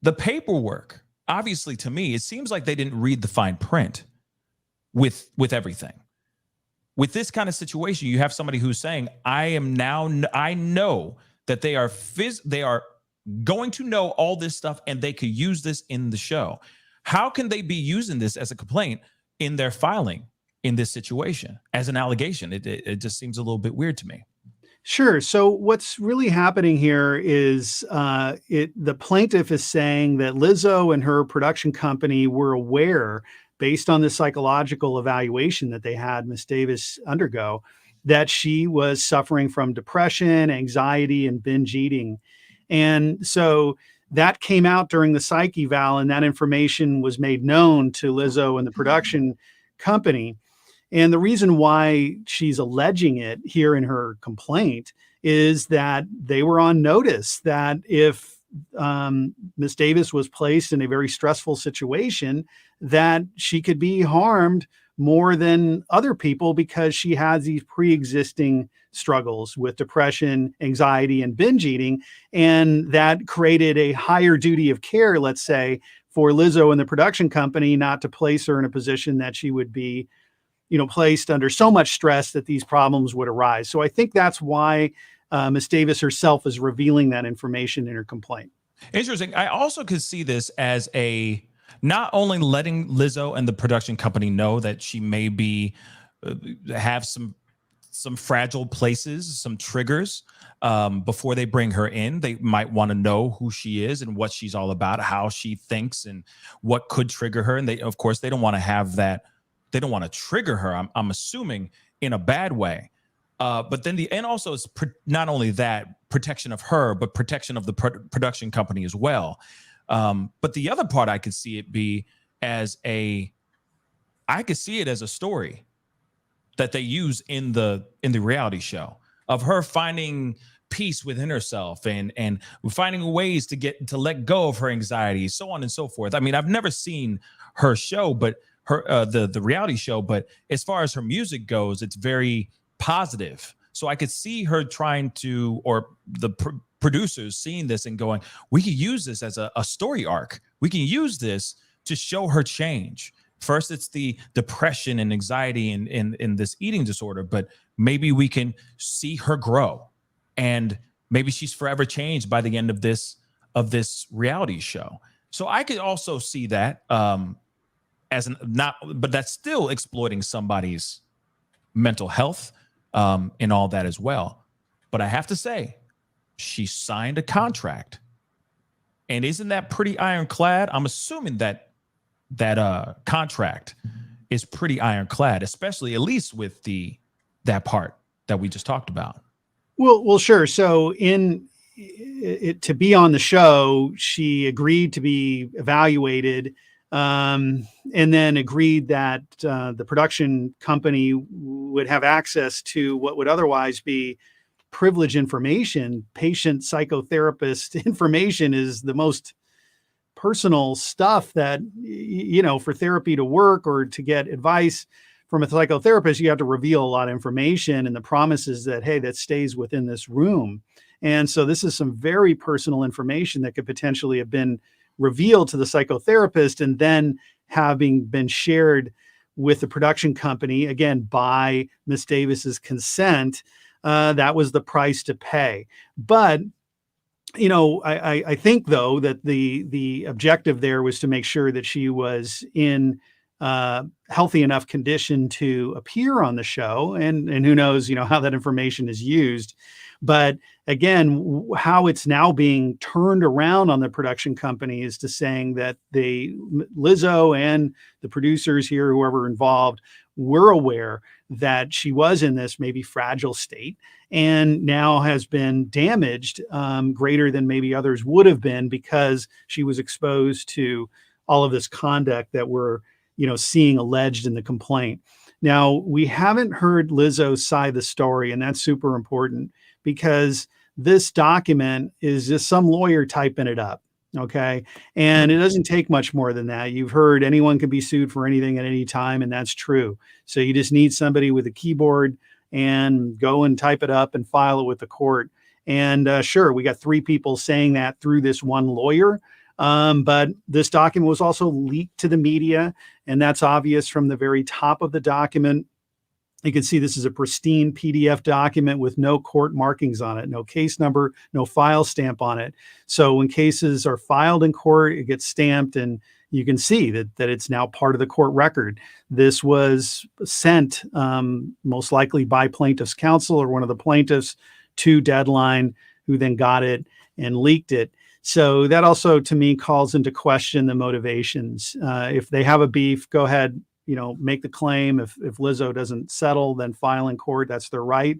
the paperwork, obviously, to me, it seems like they didn't read the fine print with everything. With this kind of situation, you have somebody who's saying, I know that they are going to know all this stuff and they could use this in the show. How can they be using this as a complaint in their filing in this situation as an allegation? It just seems a little bit weird to me. Sure. So what's really happening here is the plaintiff is saying that Lizzo and her production company were aware, based on the psychological evaluation that they had Miss Davis undergo, that she was suffering from depression, anxiety, and binge eating. And so that came out during the psych eval, and that information was made known to Lizzo and the production company. And the reason why she's alleging it here in her complaint is that they were on notice that if Miss Davis was placed in a very stressful situation, that she could be harmed more than other people because she has these pre-existing struggles with depression, anxiety, and binge eating. And that created a higher duty of care, let's say, for Lizzo and the production company not to place her in a position that she would be, placed under so much stress that these problems would arise. So I think that's why Ms. Davis herself is revealing that information in her complaint. Interesting. I also could see this as not only letting Lizzo and the production company know that she may be have some fragile places, some triggers before they bring her in. They might want to know who she is and what she's all about, how she thinks, and what could trigger her. And they, of course, they don't want to have that. They don't want to trigger her. I'm assuming in a bad way. But then and also it's not only that protection of her, but protection of the production company as well. But the other part I could see it be as I could see it as a story that they use in the reality show of her finding peace within herself and finding ways to let go of her anxiety, so on and so forth. I mean, I've never seen her show, but the reality show, but as far as her music goes, it's very positive. So I could see her trying to, or the producers seeing this and going, we can use this as a story arc. We can use this to show her change. First, it's the depression and anxiety in this eating disorder, but maybe we can see her grow, and maybe she's forever changed by the end of this reality show. So I could also see that but that's still exploiting somebody's mental health and all that as well. But I have to say, she signed a contract, and isn't that pretty ironclad? I'm assuming that contract is pretty ironclad, especially at least with that part that we just talked about. Well, sure. So to be on the show, she agreed to be evaluated, and then agreed that the production company would have access to what would otherwise be privileged information. Patient psychotherapist information is the most personal stuff that, for therapy to work or to get advice from a psychotherapist, you have to reveal a lot of information, and the promise is that, hey, that stays within this room. And so this is some very personal information that could potentially have been revealed to the psychotherapist and then having been shared with the production company, again, by Miss Davis's consent. That was the price to pay. But I think, though, that the objective there was to make sure that she was in healthy enough condition to appear on the show, and who knows, how that information is used. But again, how it's now being turned around on the production company is to saying that Lizzo and the producers here, whoever involved, were aware that she was in this maybe fragile state and now has been damaged greater than maybe others would have been because she was exposed to all of this conduct that we're seeing alleged in the complaint. Now, we haven't heard Lizzo's side of the story, and that's super important because this document is just some lawyer typing it up. Okay. And it doesn't take much more than that. You've heard anyone can be sued for anything at any time, and that's true. So you just need somebody with a keyboard and go and type it up and file it with the court. And sure, we got 3 people saying that through this one lawyer. But this document was also leaked to the media, and that's obvious from the very top of the document. You can see this is a pristine PDF document with no court markings on it, no case number, no file stamp on it. So when cases are filed in court, it gets stamped, and you can see that it's now part of the court record. This was sent most likely by plaintiff's counsel or one of the plaintiffs to Deadline, who then got it and leaked it. So that also, to me, calls into question the motivations. If they have a beef, go ahead, make the claim. If Lizzo doesn't settle, then file in court. That's their right.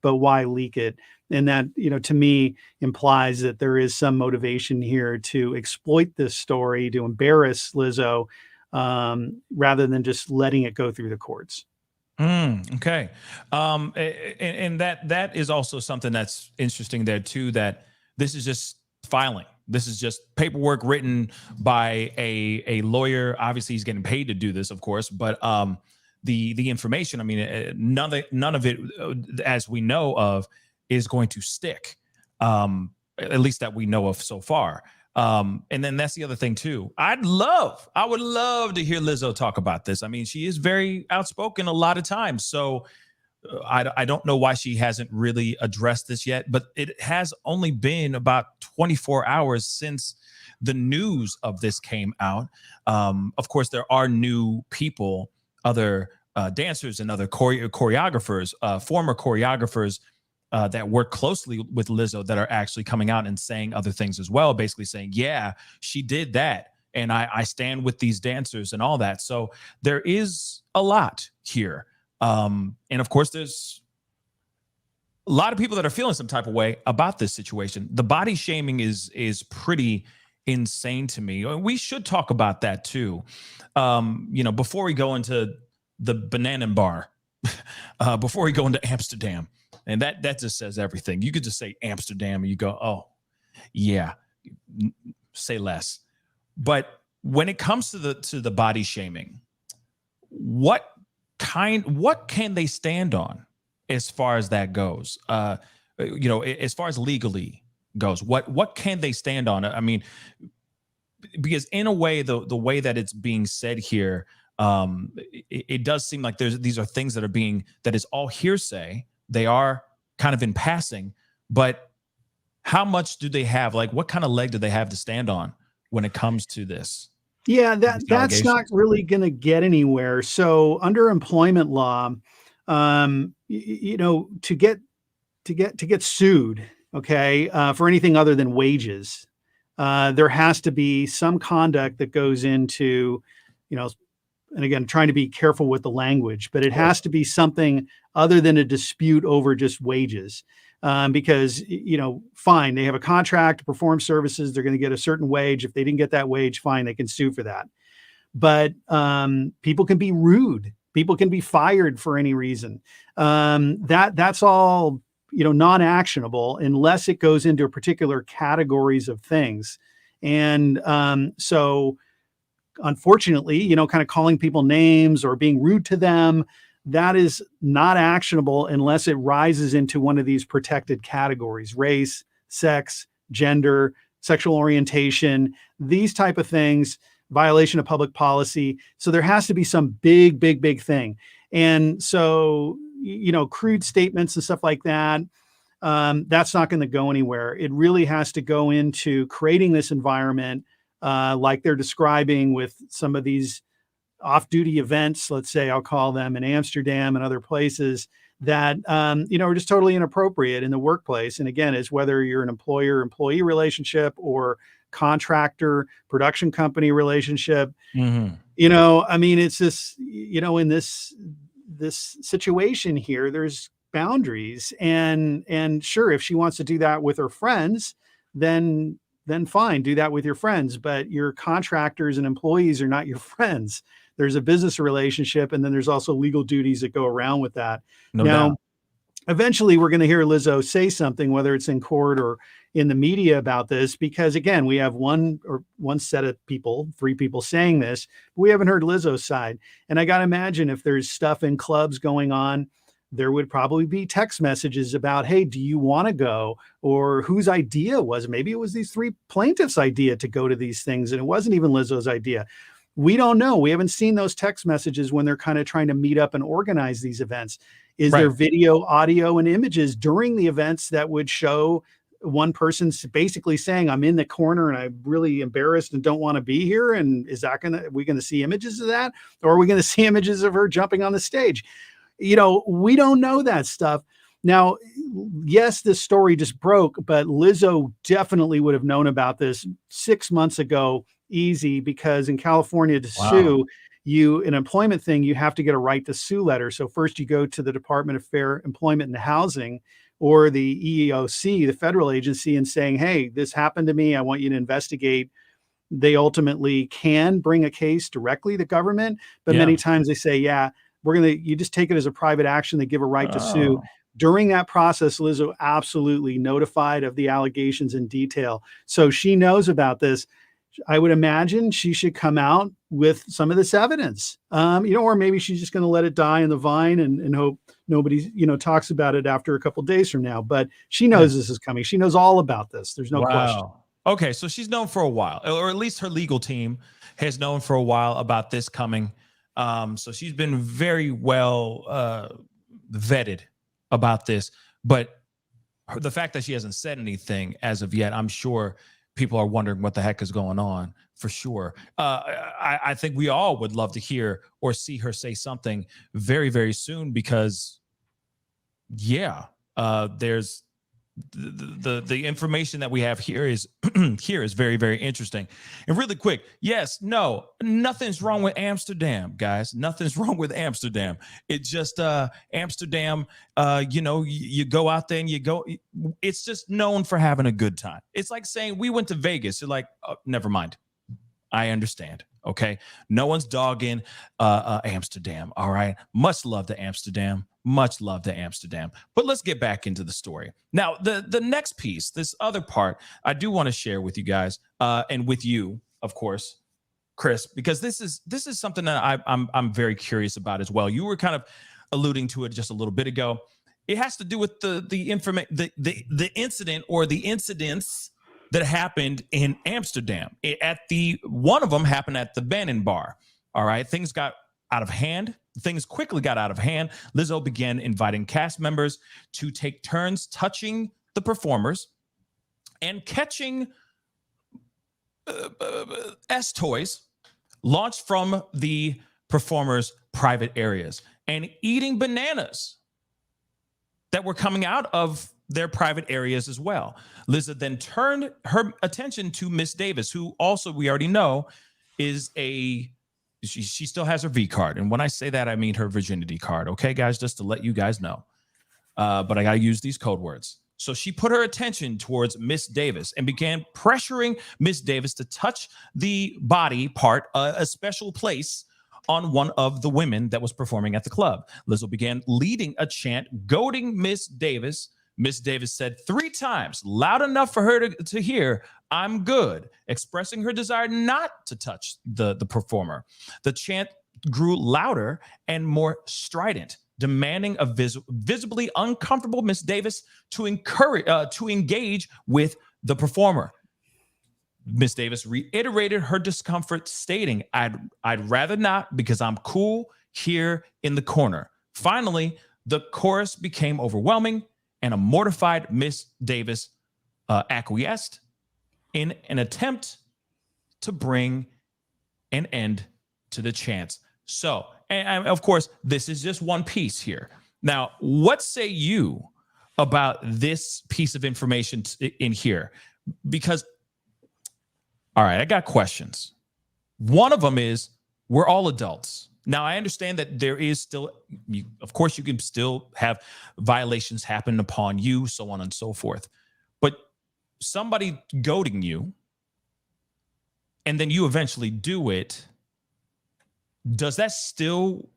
but why leak it? And that, to me implies that there is some motivation here to exploit this story, to embarrass Lizzo, rather than just letting it go through the courts. Okay. And that is also something that's interesting there too, that this is just filing. This is just paperwork written by a lawyer. Obviously he's getting paid to do this, of course, but the information, I mean, none of it, as we know of, is going to stick, at least that we know of so far. And then that's the other thing too. I would love to hear Lizzo talk about this. I mean, she is very outspoken a lot of times. So I don't know why she hasn't really addressed this yet, but it has only been about 24 hours since the news of this came out. Of course, there are new people, other dancers and other choreographers, former choreographers, that work closely with Lizzo that are actually coming out and saying other things as well, basically saying, yeah, she did that. And I stand with these dancers and all that. So there is a lot here. And of course, there's a lot of people that are feeling some type of way about this situation. The body shaming is pretty insane to me. We should talk about that too. Before we go into the banana bar, before we go into Amsterdam. And that just says everything. You could just say Amsterdam and you go, oh, yeah, say less. But when it comes to the body shaming, what can they stand on as far as that goes? As far as legally goes, what can they stand on? I mean, because in a way, the way that it's being said here, it does seem like these are things that is all hearsay. They are kind of in passing, but how much do they have? Like, what kind of leg do they have to stand on when it comes to this? Yeah, that's not really going to get anywhere. So under employment law, to get sued, okay, for anything other than wages, there has to be some conduct that goes into, and again, trying to be careful with the language, but it has to be something other than a dispute over just wages. Because, fine, they have a contract to perform services. They're going to get a certain wage. If they didn't get that wage, fine, they can sue for that. But people can be rude. People can be fired for any reason. That's all, non-actionable unless it goes into particular categories of things. And so unfortunately, kind of calling people names or being rude to them, that is not actionable unless it rises into one of these protected categories: race, sex, gender, sexual orientation, these type of things, violation of public policy. So there has to be some big thing. And so, crude statements and stuff like that, that's not going to go anywhere. It really has to go into creating this environment, like they're describing with some of these off-duty events, let's say I'll call them, in Amsterdam and other places that, are just totally inappropriate in the workplace. And again, is whether you're an employer-employee relationship or contractor, production company relationship, I mean, it's just, in this situation here, there's boundaries, and sure, if she wants to do that with her friends, then fine, do that with your friends, but your contractors and employees are not your friends. There's a business relationship, and then there's also legal duties that go around with that. No doubt. Eventually we're going to hear Lizzo say something, whether it's in court or in the media, about this, because again, we have one set of people, 3 people saying this, but we haven't heard Lizzo's side. And I got to imagine if there's stuff in clubs going on, there would probably be text messages about, hey, do you want to go? Or whose idea was it? Maybe it was these 3 plaintiffs' idea to go to these things, and it wasn't even Lizzo's idea. We don't know. We haven't seen those text messages when they're kind of trying to meet up and organize these events. Is there video, audio, and images during the events that would show one person basically saying, I'm in the corner and I'm really embarrassed and don't want to be here? And are we going to see images of that? Or are we going to see images of her jumping on the stage? We don't know that stuff. Now, yes, this story just broke, but Lizzo definitely would have known about this 6 months ago, easy, because in California to sue, an employment thing, you have to get a right to sue letter. So first you go to the Department of Fair Employment and Housing or the EEOC, the federal agency, and saying, hey, this happened to me. I want you to investigate. They ultimately can bring a case directly to government, but many times they say, yeah, you just take it as a private action. They give a right to sue. During that process, Lizzo absolutely notified of the allegations in detail. So she knows about this. I would imagine she should come out with some of this evidence, or maybe she's just going to let it die in the vine and hope nobody, talks about it after a couple of days from now. But she knows this is coming. She knows all about this. There's no question. Okay, so she's known for a while, or at least her legal team has known for a while about this coming. So she's been very well vetted about this. But the fact that she hasn't said anything as of yet, I'm sure people are wondering what the heck is going on for sure. I think we all would love to hear or see her say something very, very soon because, there's the information that we have here is very, very interesting. And really quick, yes, no, nothing's wrong with Amsterdam, guys. Nothing's wrong with Amsterdam. It's just Amsterdam, you go out there and it's just known for having a good time. It's like saying we went to Vegas. You're like, oh, never mind. I understand. Okay. No one's dogging Amsterdam. All right. Much love to Amsterdam. Much love to Amsterdam. But let's get back into the story. Now, the next piece, this other part, I do want to share with you guys and with you, of course, Chris, because this is something that I'm very curious about as well. You were kind of alluding to it just a little bit ago. It has to do with the incident or the incidents that happened in Amsterdam. One of them happened at the Bannon Bar. All right, things got out of hand. Things quickly got out of hand. Lizzo began inviting cast members to take turns touching the performers and catching toys launched from the performers' private areas and eating bananas that were coming out of their private areas as well. Lizzo then turned her attention to Miss Davis, who also we already know is she still has her V card. And when I say that, I mean her virginity card. Okay, guys, just to let you guys know. But I got to use these code words. So she put her attention towards Miss Davis and began pressuring Miss Davis to touch the body part, a special place on one of the women that was performing at the club. Lizzo began leading a chant, goading Miss Davis. Miss Davis said 3 times, loud enough for her to hear, "I'm good," expressing her desire not to touch the performer. The chant grew louder and more strident, demanding a visibly uncomfortable Miss Davis to engage with the performer. Miss Davis reiterated her discomfort, stating, I'd rather not because I'm cool here in the corner. Finally, the chorus became overwhelming, and a mortified Miss Davis acquiesced in an attempt to bring an end to the chants. So, and of course, this is just one piece here. Now, what say you about this piece of information in here? Because, all right, I got questions. One of them is, we're all adults. Now, I understand that there is still, of course, you can still have violations happen upon you, so on and so forth. But somebody goading you, and then you eventually do it, does that still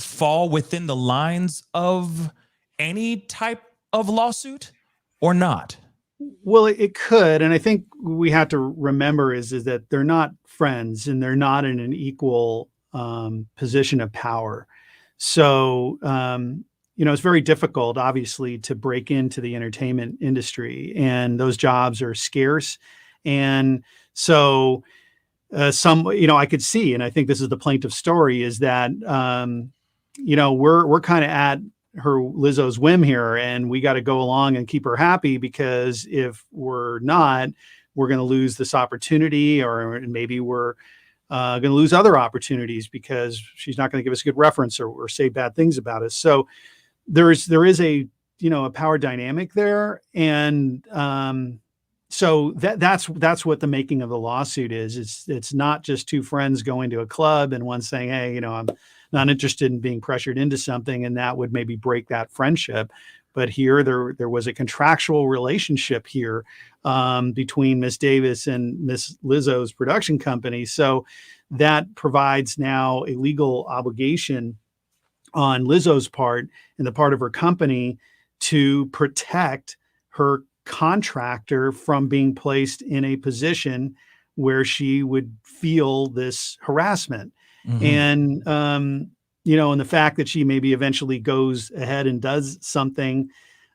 fall within the lines of any type of lawsuit or not? Well, it could. And I think we have to remember is that they're not friends and they're not in an equal position of power. So, it's very difficult, obviously, to break into the entertainment industry, and those jobs are scarce. And so I could see, and I think this is the plaintiff's story, is that, we're kind of at Lizzo's whim here, and we got to go along and keep her happy, because if we're not, we're going to lose this opportunity, or maybe we're going to lose other opportunities because she's not going to give us a good reference or say bad things about us. So there is a power dynamic there. And So that's what the making of the lawsuit is. It's not just two friends going to a club and one saying, "Hey, I'm not interested in being pressured into something," and that would maybe break that friendship. But here, there was a contractual relationship here between Miss Davis and Miss Lizzo's production company. So that provides now a legal obligation on Lizzo's part and the part of her company to protect her contractor from being placed in a position where she would feel this harassment. And, and the fact that she maybe eventually goes ahead and does something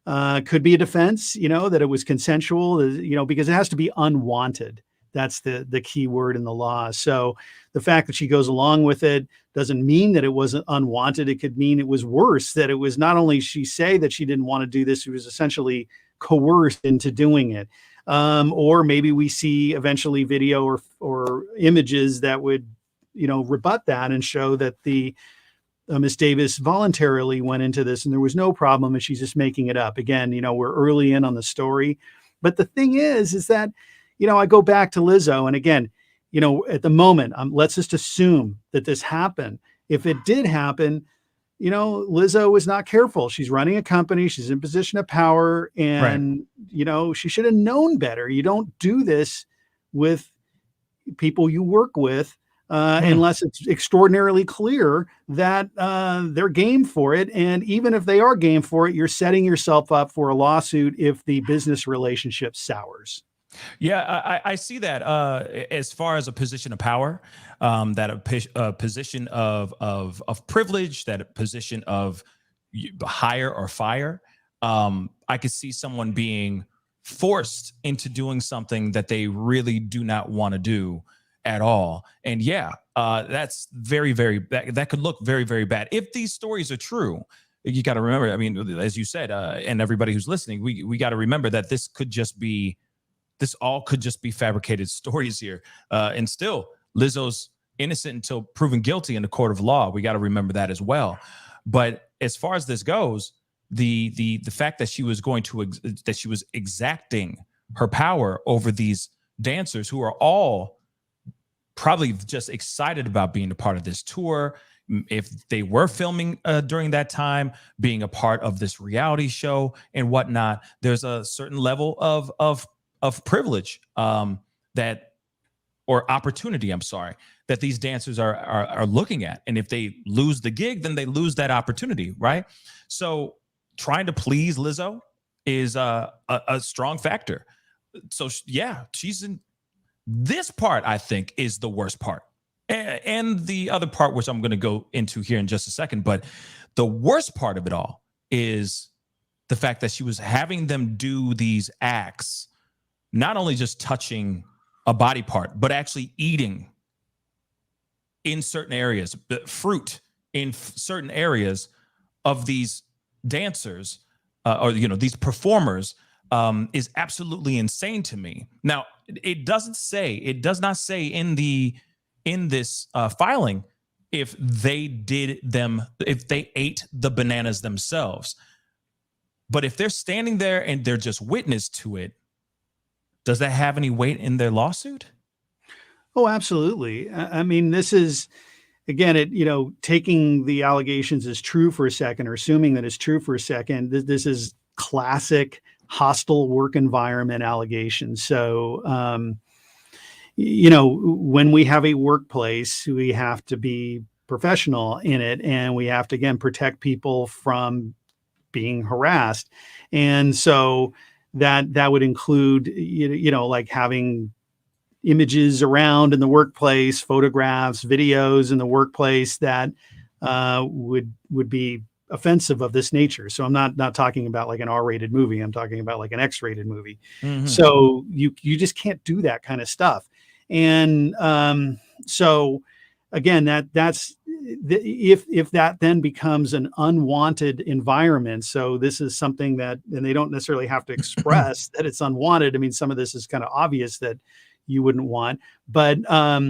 could be a defense, that it was consensual, because it has to be unwanted. That's the key word in the law. So the fact that she goes along with it doesn't mean that it wasn't unwanted. It could mean it was worse, that it was not only she say that she didn't want to do this, she was essentially coerced into doing it. Or maybe we see eventually video or images that would, rebut that and show that the Miss Davis voluntarily went into this and there was no problem and she's just making it up. Again, we're early in on the story. But the thing is that, I go back to Lizzo, and again, at the moment, let's just assume that this happened. If it did happen, Lizzo was not careful. She's running a company. She's in a position of power, and, she should have known better. You don't do this with people you work with unless it's extraordinarily clear that they're game for it. And even if they are game for it, you're setting yourself up for a lawsuit if the business relationship sours. Yeah, I see that as far as a position of power, that a position of privilege, that a position of hire or fire. I could see someone being forced into doing something that they really do not want to do at all. And that's very, very, that could look very, very bad. If these stories are true, you got to remember, I mean, as you said, and everybody who's listening, we got to remember that this all could just be fabricated stories here. And still, Lizzo's innocent until proven guilty in the court of law. We got to remember that as well. But as far as this goes, the fact that she was exacting her power over these dancers who are all probably just excited about being a part of this tour. If they were filming during that time, being a part of this reality show and whatnot, there's a certain level of privilege or opportunity, that these dancers are looking at. And if they lose the gig, then they lose that opportunity, right? So trying to please Lizzo is a strong factor. So she's in this part, I think, is the worst part. And the other part, which I'm going to go into here in just a second, but the worst part of it all is the fact that she was having them do these acts, not only just touching a body part, but actually eating in certain areas, fruit in certain areas of these dancers or these performers is absolutely insane to me. Now, it does not say in this filing if they ate the bananas themselves. But if they're standing there and they're just witness to it, does that have any weight in their lawsuit? Oh, absolutely. I mean, this is, again, taking the allegations as true for a second, or assuming that it's true for a second, this is classic hostile work environment allegations. So, when we have a workplace, we have to be professional in it, and we have to, again, protect people from being harassed. And so that would include, like having images around in the workplace, photographs, videos in the workplace that would be offensive of this nature. So I'm not talking about like an R-rated movie. I'm talking about like an X-rated movie. Mm-hmm. So you just can't do that kind of stuff. And so again, that's if that then becomes an unwanted environment. So this is something that, and they don't necessarily have to express that it's unwanted. I mean, some of this is kind of obvious that you wouldn't want, but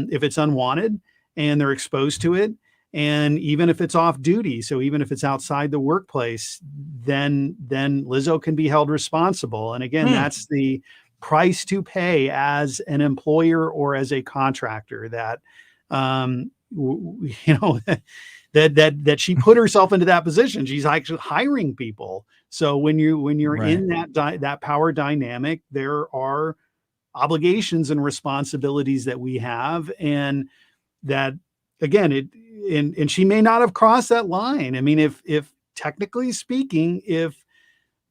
if it's unwanted and they're exposed to it, and even if it's off duty, so even if it's outside the workplace, then Lizzo can be held responsible. And again, that's the price to pay as an employer or as a contractor that, that she put herself into that position. She's actually hiring people. So when you're Right. in that power dynamic, there are obligations and responsibilities that we have, and that again, and she may not have crossed that line. I mean, if technically speaking, if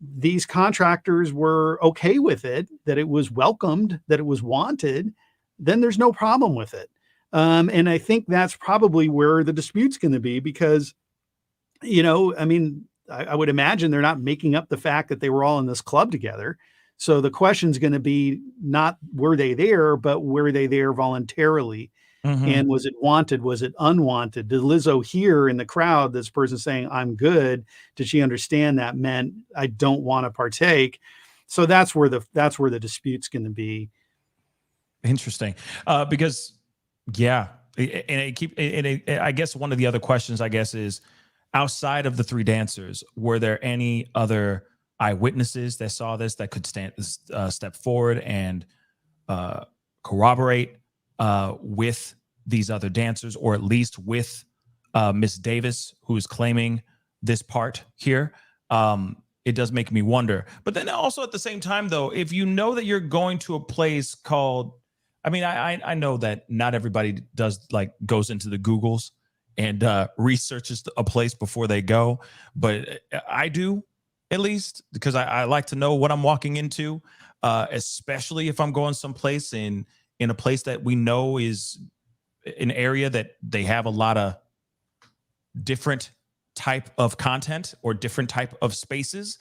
these contractors were okay with it, that it was welcomed, that it was wanted, then there's no problem with it. And I think that's probably where the dispute's going to be, because, I mean, I would imagine they're not making up the fact that they were all in this club together. So the question's going to be not were they there, but were they there voluntarily? And was it wanted? Was it unwanted? Did Lizzo hear in the crowd this person saying, "I'm good"? Did she understand that meant I don't want to partake? So that's where the dispute's going to be. Interesting. Because yeah, I guess one of the other questions, I guess, is outside of the three dancers, were there any other eyewitnesses that saw this that could step forward and corroborate with these other dancers, or at least with Miss Davis, who is claiming this part here? It does make me wonder. But then also at the same time, though, if you know that you're going to a place called, I mean, I know that not everybody goes into the Googles and researches a place before they go, but I do, at least, because I like to know what I'm walking into, especially if I'm going someplace in a place that we know is an area that they have a lot of different type of content or different type of spaces.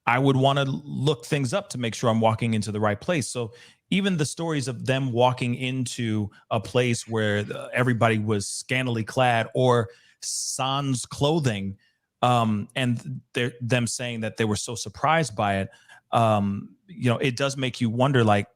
I would want to look things up to make sure I'm walking into the right place. So even the stories of them walking into a place where everybody was scantily clad or sans clothing, and them saying that they were so surprised by it, it does make you wonder, like,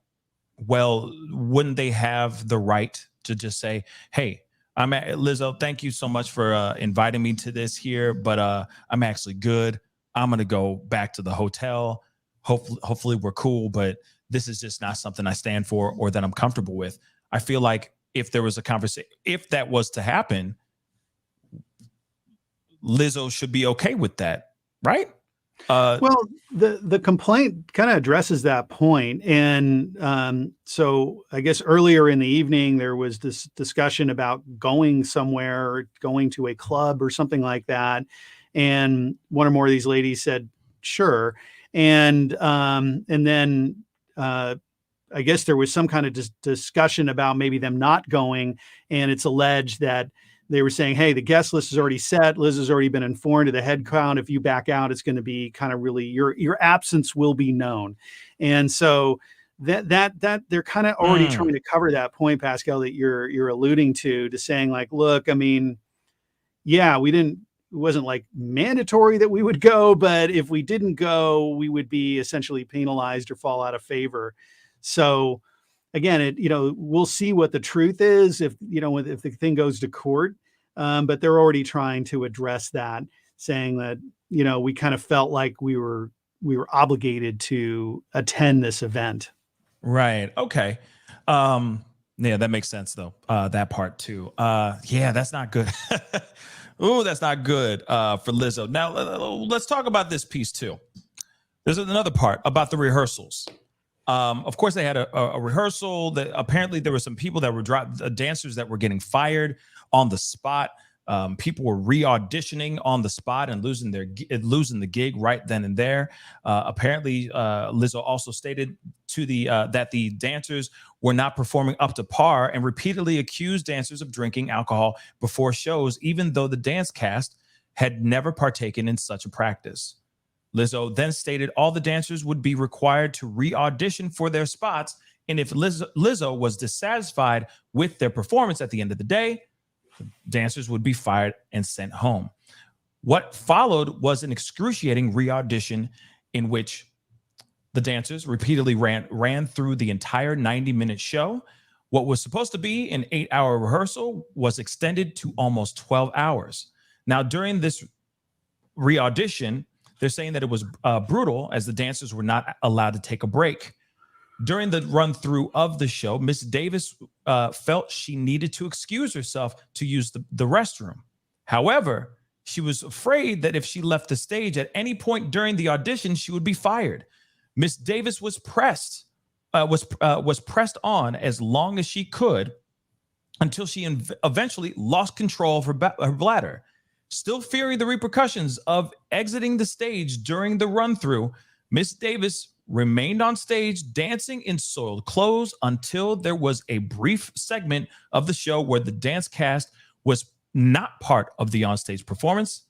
well, wouldn't they have the right to just say, "Hey, Lizzo, thank you so much for inviting me to this here, but I'm actually good. I'm going to go back to the hotel. Hopefully we're cool, but this is just not something I stand for or that I'm comfortable with." I feel like if there was a conversation, if that was to happen, Lizzo should be okay with that, right? Well, the complaint kind of addresses that point. And so I guess earlier in the evening, there was this discussion about going somewhere, going to a club or something like that. And one or more of these ladies said, sure. And then I guess there was some kind of discussion about maybe them not going. And it's alleged that they were saying, hey, the guest list is already set. Liz has already been informed of the head count. If you back out, it's going to be kind of really your absence will be known. And so that they're kind of already trying to cover that point, Pascal, that you're alluding to saying, like, look, I mean, yeah, it wasn't like mandatory that we would go, but if we didn't go, we would be essentially penalized or fall out of favor. So again, we'll see what the truth is if the thing goes to court. But they're already trying to address that, saying that, we kind of felt like we were obligated to attend this event. Right. Okay. Yeah, that makes sense though. That part too. Yeah, that's not good. Ooh, that's not good for Lizzo. Now let's talk about this piece too. There's another part about the rehearsals. Of course, they had a rehearsal. That apparently there were some people that were dancers that were getting fired on the spot. People were re-auditioning on the spot and losing the gig right then and there. Apparently, Lizzo also stated that the dancers were not performing up to par and repeatedly accused dancers of drinking alcohol before shows, even though the dance cast had never partaken in such a practice. Lizzo then stated all the dancers would be required to re-audition for their spots, and if Lizzo was dissatisfied with their performance at the end of the day, dancers would be fired and sent home. What followed was an excruciating re-audition in which the dancers repeatedly ran through the entire 90-minute show. What was supposed to be an 8-hour rehearsal was extended to almost 12 hours. Now, during this re-audition, they're saying that it was brutal, as the dancers were not allowed to take a break. During the run through of the show, Miss Davis felt she needed to excuse herself to use the restroom. However, she was afraid that if she left the stage at any point during the audition, she would be fired. Miss Davis was pressed on as long as she could until she eventually lost control of her bladder. Still fearing the repercussions of exiting the stage during the run-through, Miss Davis remained on stage dancing in soiled clothes until there was a brief segment of the show where the dance cast was not part of the onstage performance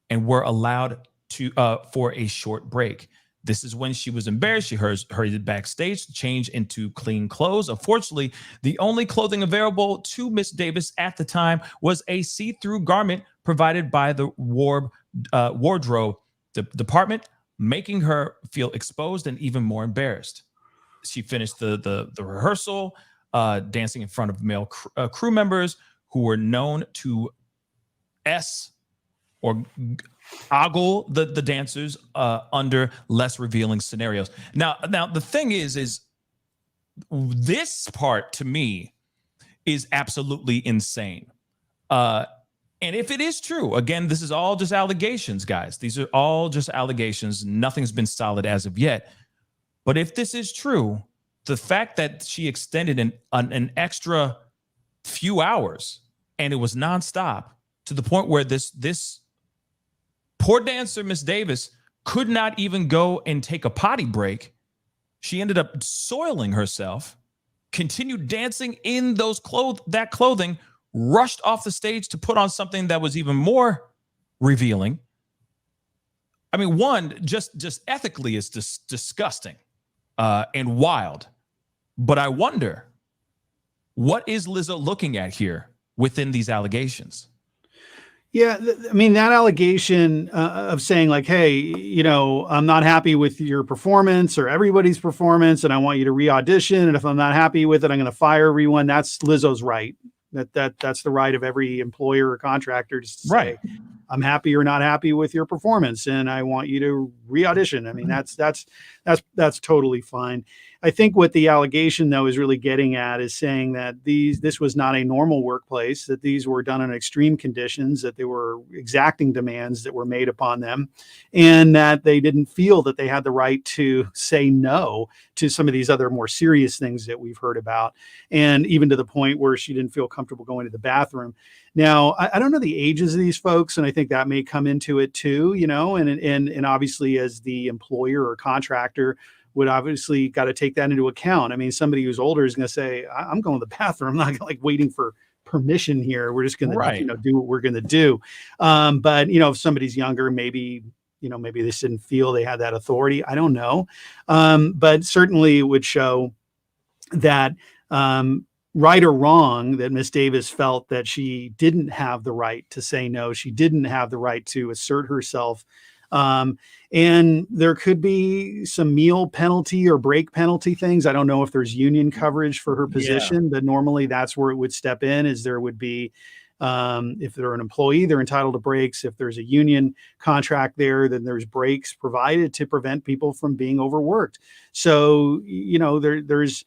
and were allowed to for a short break. This is when she was embarrassed. She hurried backstage to change into clean clothes. Unfortunately, the only clothing available to Miss Davis at the time was a see-through garment provided by the wardrobe department, making her feel exposed and even more embarrassed. She finished the rehearsal, dancing in front of male crew members who were known to or ogle the dancers under less revealing scenarios. Now the thing is this part to me is absolutely insane. And if it is true, again, this is all just allegations, guys. These are all just allegations. Nothing's been solid as of yet. But if this is true, the fact that she extended an extra few hours and it was nonstop to the point where this poor dancer, Miss Davis, could not even go and take a potty break. She ended up soiling herself, continued dancing in that clothing, rushed off the stage to put on something that was even more revealing. I mean, one, just ethically is just disgusting and wild. But I wonder, what is Lizzo looking at here within these allegations? Yeah, I mean, that allegation of saying like, hey, you know, I'm not happy with your performance or everybody's performance, and I want you to re-audition. And if I'm not happy with it, I'm going to fire everyone. That's Lizzo's right. That's the right of every employer or contractor to say, right, I'm happy or not happy with your performance, and I want you to re-audition. I mean, that's totally fine. I think what the allegation, though, is really getting at is saying that this was not a normal workplace, that these were done in extreme conditions, that they were exacting demands that were made upon them, and that they didn't feel that they had the right to say no to some of these other more serious things that we've heard about, and even to the point where she didn't feel comfortable going to the bathroom. Now, I don't know the ages of these folks, and I think that may come into it too, you know, and obviously as the employer or contractor would obviously got to take that into account. I mean, somebody who's older is going to say, I'm going to the bathroom. I'm not like waiting for permission here. We're just going to, you know, do what we're going to do. But, you know, if somebody's younger, maybe, you know, maybe they just didn't feel they had that authority. I don't know. But certainly it would show that, right or wrong, that Miss Davis felt that she didn't have the right to say no. She didn't have the right to assert herself. And there could be some meal penalty or break penalty things. I don't know if there's union coverage for her position, but normally that's where it would step in, is there would be, if they're an employee, they're entitled to breaks. If there's a union contract there, then there's breaks provided to prevent people from being overworked. So, you know, there's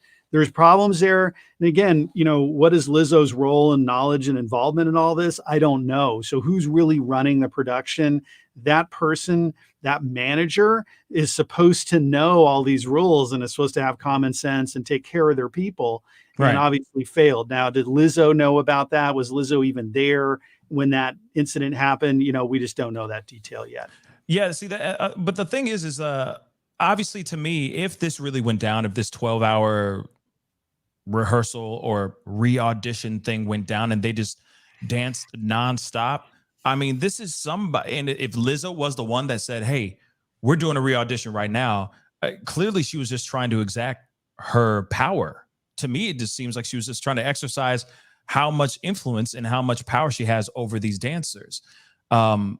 problems there. And again, you know, what is Lizzo's role and knowledge and involvement in all this? I don't know. So who's really running the production? That person, that manager, is supposed to know all these rules and is supposed to have common sense and take care of their people, and obviously failed. Now, did Lizzo know about that? Was Lizzo even there when that incident happened? You know, we just don't know that detail yet. Yeah, see that. But the thing is obviously to me, if this really went down, if this 12-hour rehearsal or re-audition thing went down and they just danced nonstop, I mean, this is somebody. And if Lizzo was the one that said, hey, we're doing a re-audition right now, clearly she was just trying to exact her power. To me, it just seems like she was just trying to exercise how much influence and how much power she has over these dancers. And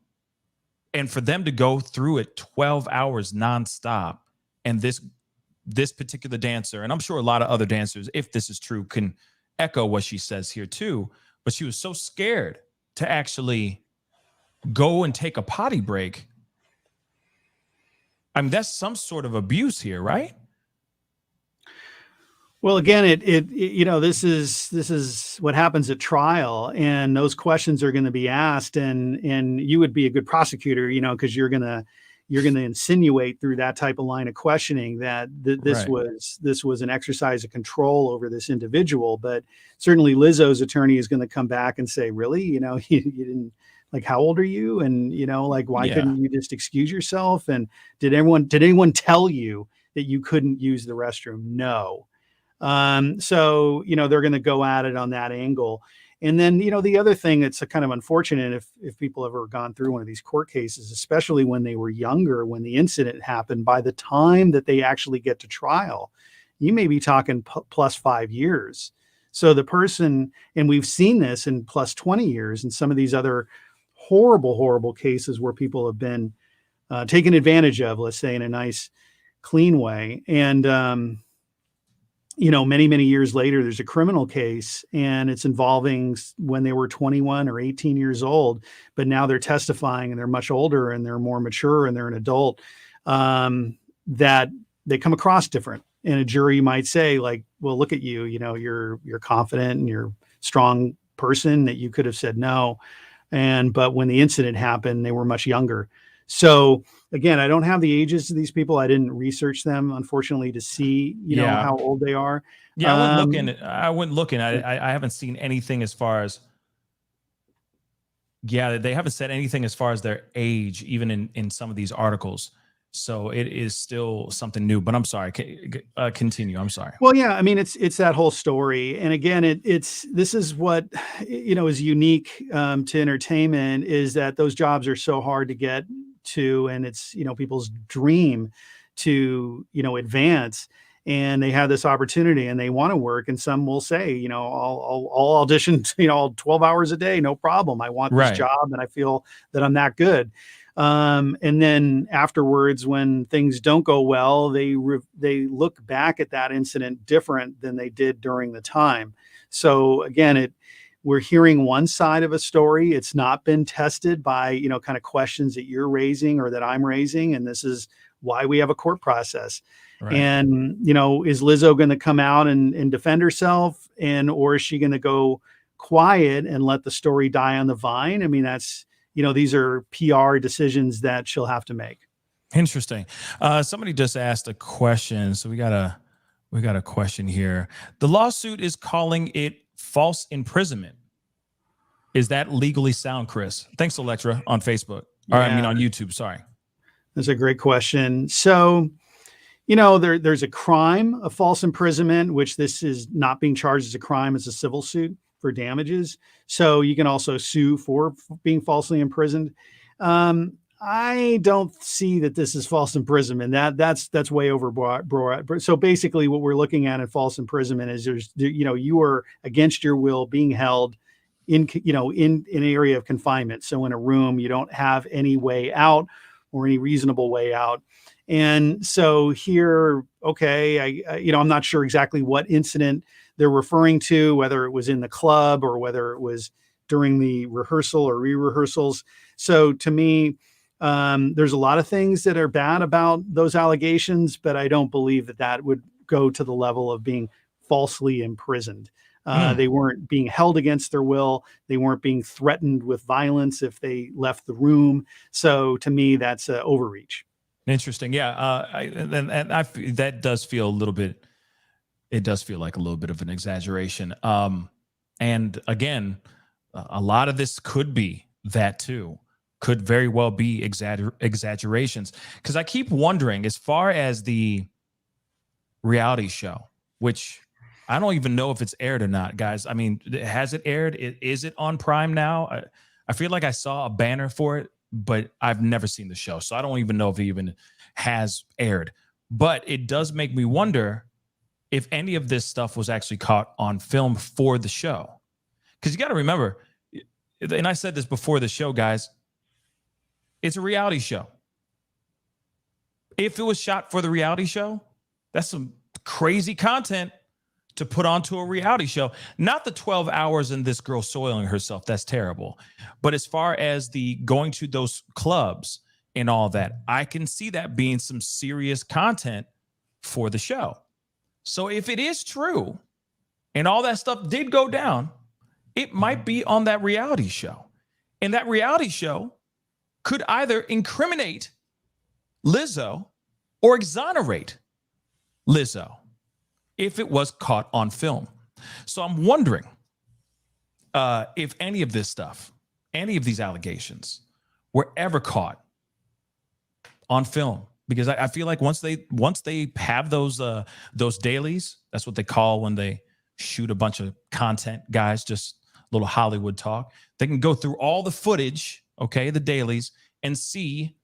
for them to go through it 12 hours nonstop, and this particular dancer, and I'm sure a lot of other dancers, if this is true, can echo what she says here too, but she was so scared to actually go and take a potty break. I mean, that's some sort of abuse here, right? Well, again, this is what happens at trial, and those questions are going to be asked, and you would be a good prosecutor, because you're gonna insinuate through that type of line of questioning that Right. this was an exercise of control over this individual. But certainly Lizzo's attorney is going to come back and say, really, you didn't, like, how old are you, and like, why Yeah. couldn't you just excuse yourself, and did anyone tell you that you couldn't use the restroom? No. So, they're going to go at it on that angle. And then, the other thing that's a kind of unfortunate, if people have ever gone through one of these court cases, especially when they were younger, when the incident happened, by the time that they actually get to trial, you may be talking plus 5 years. So the person, and we've seen this in plus 20 years in some of these other horrible, horrible cases where people have been taken advantage of, let's say, in a nice, clean way. And, many, many years later, there's a criminal case, and it's involving when they were 21 or 18 years old, but now they're testifying and they're much older and they're more mature and they're an adult, that they come across different. And a jury might say, like, well, look at you, you're confident and you're a strong person, that you could have said no. But when the incident happened, they were much younger. So again, I don't have the ages of these people. I didn't research them, unfortunately, to see, Yeah. how old they are. Yeah, I went looking. I haven't seen anything as far as, they haven't said anything as far as their age, even in some of these articles. So it is still something new. But I'm sorry. Continue. I'm sorry. Well, yeah, I mean, it's that whole story. And again, this is what, is unique to entertainment, is that those jobs are so hard to get to, and it's, people's dream to, advance. And they have this opportunity and they want to work. And some will say, I'll audition, 12 hours a day, no problem. I want this Right. job and I feel that I'm that good. And then afterwards, when things don't go well, they look back at that incident different than they did during the time. So again, we're hearing one side of a story. It's not been tested by, kind of questions that you're raising or that I'm raising. And this is why we have a court process. Right. And, is Lizzo going to come out and defend herself, or is she going to go quiet and let the story die on the vine? I mean, that's, these are PR decisions that she'll have to make. Interesting. Somebody just asked a question. So we got a question here. The lawsuit is calling it false imprisonment. Is that legally sound, Chris? Thanks, Electra, on Facebook. Or I mean on YouTube. Sorry. That's a great question. So, there's a crime of false imprisonment, which this is not being charged as a crime, as a civil suit for damages. So you can also sue for being falsely imprisoned. I don't see that this is false imprisonment. That's way overbroad. So basically what we're looking at in false imprisonment is you are against your will being held in an area of confinement. So in a room, you don't have any way out or any reasonable way out. And so here, okay, I'm not sure exactly what incident they're referring to, whether it was in the club or whether it was during the rehearsal or re-rehearsals. So to me, there's a lot of things that are bad about those allegations, but I don't believe that would go to the level of being falsely imprisoned. They weren't being held against their will. They weren't being threatened with violence if they left the room. So to me, that's overreach. Interesting. Yeah. That does feel a little bit, it does feel like a little bit of an exaggeration. And again, a lot of this could be that too, could very well be exaggerations. Because I keep wondering, as far as the reality show, which I don't even know if it's aired or not, guys. I mean, has it aired? Is it on Prime now? I feel like I saw a banner for it, but I've never seen the show. So I don't even know if it even has aired. But it does make me wonder if any of this stuff was actually caught on film for the show. Because you got to remember, and I said this before the show, guys, it's a reality show. If it was shot for the reality show, that's some crazy content to put onto a reality show. Not the 12 hours and this girl soiling herself. That's terrible. But as far as the going to those clubs and all that, I can see that being some serious content for the show. So if it is true and all that stuff did go down, it might be on that reality show. And that reality show could either incriminate Lizzo or exonerate Lizzo if it was caught on film. So I'm wondering if any of this stuff, any of these allegations were ever caught on film, because I feel like once they have those dailies, that's what they call when they shoot a bunch of content, guys, just a little Hollywood talk. They can go through all the footage, okay, the dailies, and see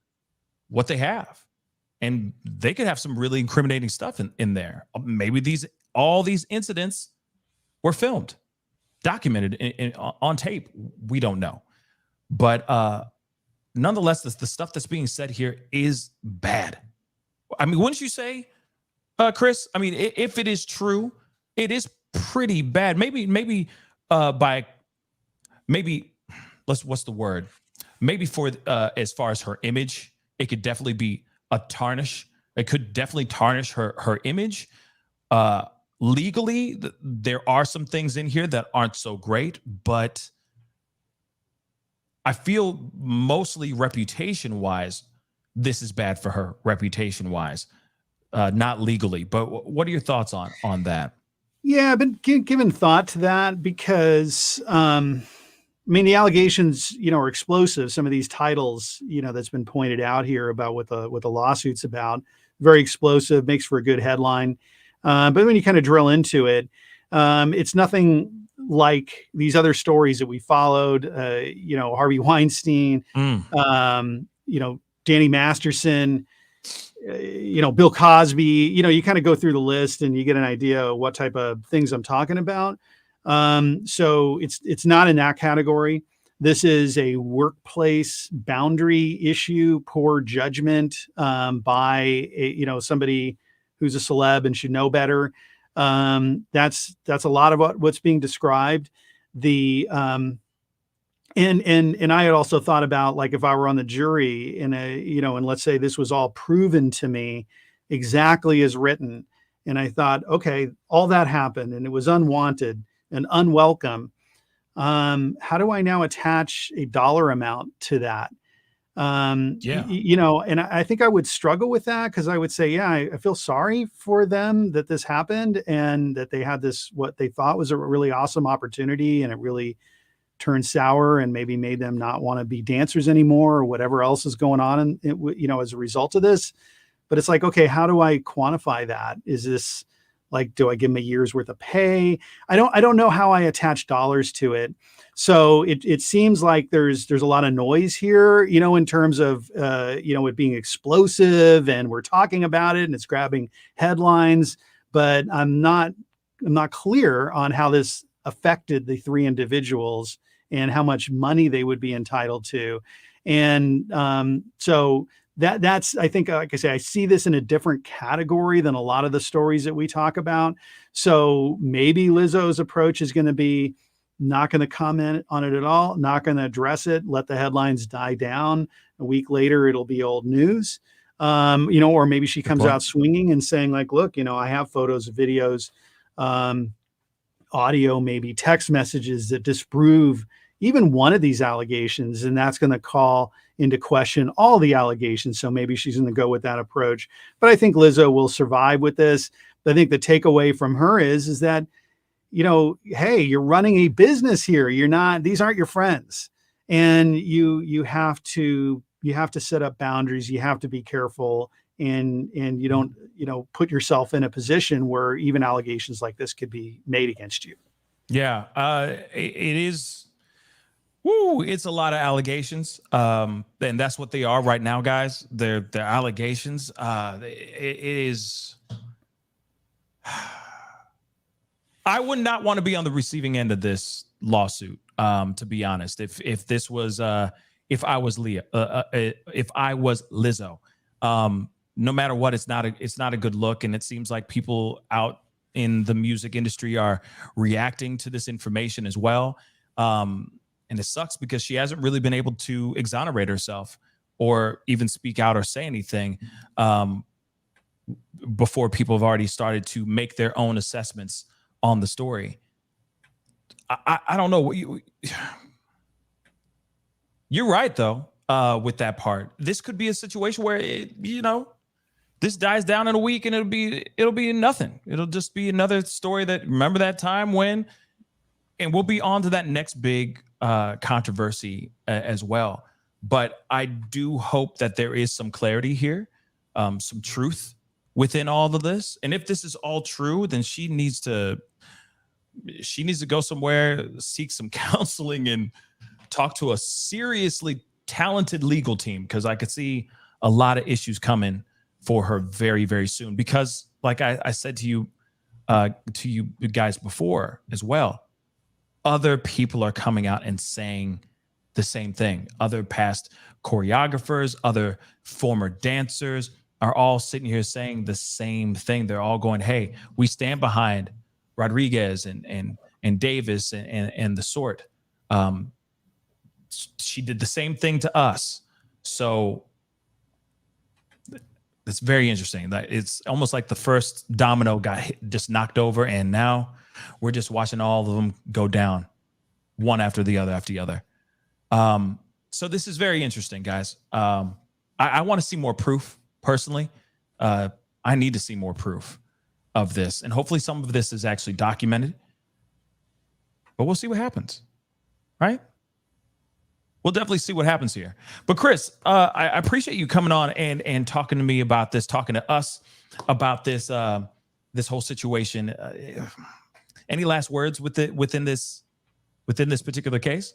what they have. And they could have some really incriminating stuff in there. Maybe all these incidents were filmed, documented on tape. We don't know. But nonetheless, the stuff that's being said here is bad. I mean, wouldn't you say, Chris? I mean, if it is true, it is pretty bad. Maybe what's the word? Maybe for as far as her image, it could definitely be a tarnish. It could definitely tarnish her image. Legally, there are some things in here that aren't so great, but I feel mostly reputation-wise, this is bad for her reputation-wise, not legally. But what are your thoughts on that? Yeah, I've been giving thought to that because, I mean, the allegations, are explosive. Some of these titles, that's been pointed out here about what the lawsuit's about, very explosive, makes for a good headline. But when you kind of drill into it, it's nothing like these other stories that we followed, Harvey Weinstein, Danny Masterson, Bill Cosby, you kind of go through the list and you get an idea of what type of things I'm talking about. So it's not in that category. This is a workplace boundary issue, poor judgment by somebody who's a celeb and should know better. That's a lot of what's being described. And I had also thought about, like, if I were on the jury and let's say this was all proven to me exactly as written. And I thought, okay, all that happened and it was unwanted and unwelcome. How do I now attach a dollar amount to that? And I think I would struggle with that because I would say, yeah, I feel sorry for them that this happened and that they had this, what they thought was a really awesome opportunity, and it really turned sour and maybe made them not want to be dancers anymore or whatever else is going on as a result of this. But it's like, okay, how do I quantify that? Is this like, do I give them a year's worth of pay? I don't know how I attach dollars to it. So it seems like there's a lot of noise here, in terms of, it being explosive and we're talking about it and it's grabbing headlines, but I'm not clear on how this affected the three individuals and how much money they would be entitled to. And so that's, I think, like I say, I see this in a different category than a lot of the stories that we talk about. So maybe Lizzo's approach is going to be not going to comment on it at all, not going to address it, let the headlines die down. A week later, it'll be old news. Or maybe she comes out swinging and saying, like, look, I have photos, videos, audio, maybe text messages that disprove even one of these allegations, and that's going to call into question all the allegations. So maybe she's going to go with that approach. But I think Lizzo will survive with this. I think the takeaway from her is that, hey, you're running a business here. These aren't your friends. And you have to set up boundaries. You have to be careful, and you don't, put yourself in a position where even allegations like this could be made against you. Yeah, it is. Woo, it's a lot of allegations. And that's what they are right now, guys. They're allegations. It is. I would not want to be on the receiving end of this lawsuit, to be honest. If this was, if I was Lizzo, no matter what, it's not a good look, and it seems like people out in the music industry are reacting to this information as well. And it sucks because she hasn't really been able to exonerate herself or even speak out or say anything. before people have already started to make their own assessments on the story. I don't know what you're right though, with that part. This could be a situation where this dies down in a week and it'll be nothing. It'll just be another story that remember that time when, and we'll be on to that next big controversy as well. But I do hope that there is some clarity here, some truth within all of this. And if this is all true, then she needs to go somewhere, seek some counseling, and talk to a seriously talented legal team, because I could see a lot of issues coming for her very, very soon. Because like I said to you guys before as well, other people are coming out and saying the same thing. Other past choreographers, other former dancers are all sitting here saying the same thing. They're all going, hey, we stand behind Rodriguez and Davis and the sort. She did the same thing to us. So it's very interesting. It's almost like the first domino got just knocked over, and now we're just watching all of them go down, one after the other. So this is very interesting, guys. I want to see more proof, personally. I need to see more proof of this, and hopefully some of this is actually documented. But we'll see what happens, right? We'll definitely see what happens here. But Chris, I appreciate you coming on and talking to me about this, talking to us about this this whole situation. Any last words within this particular case?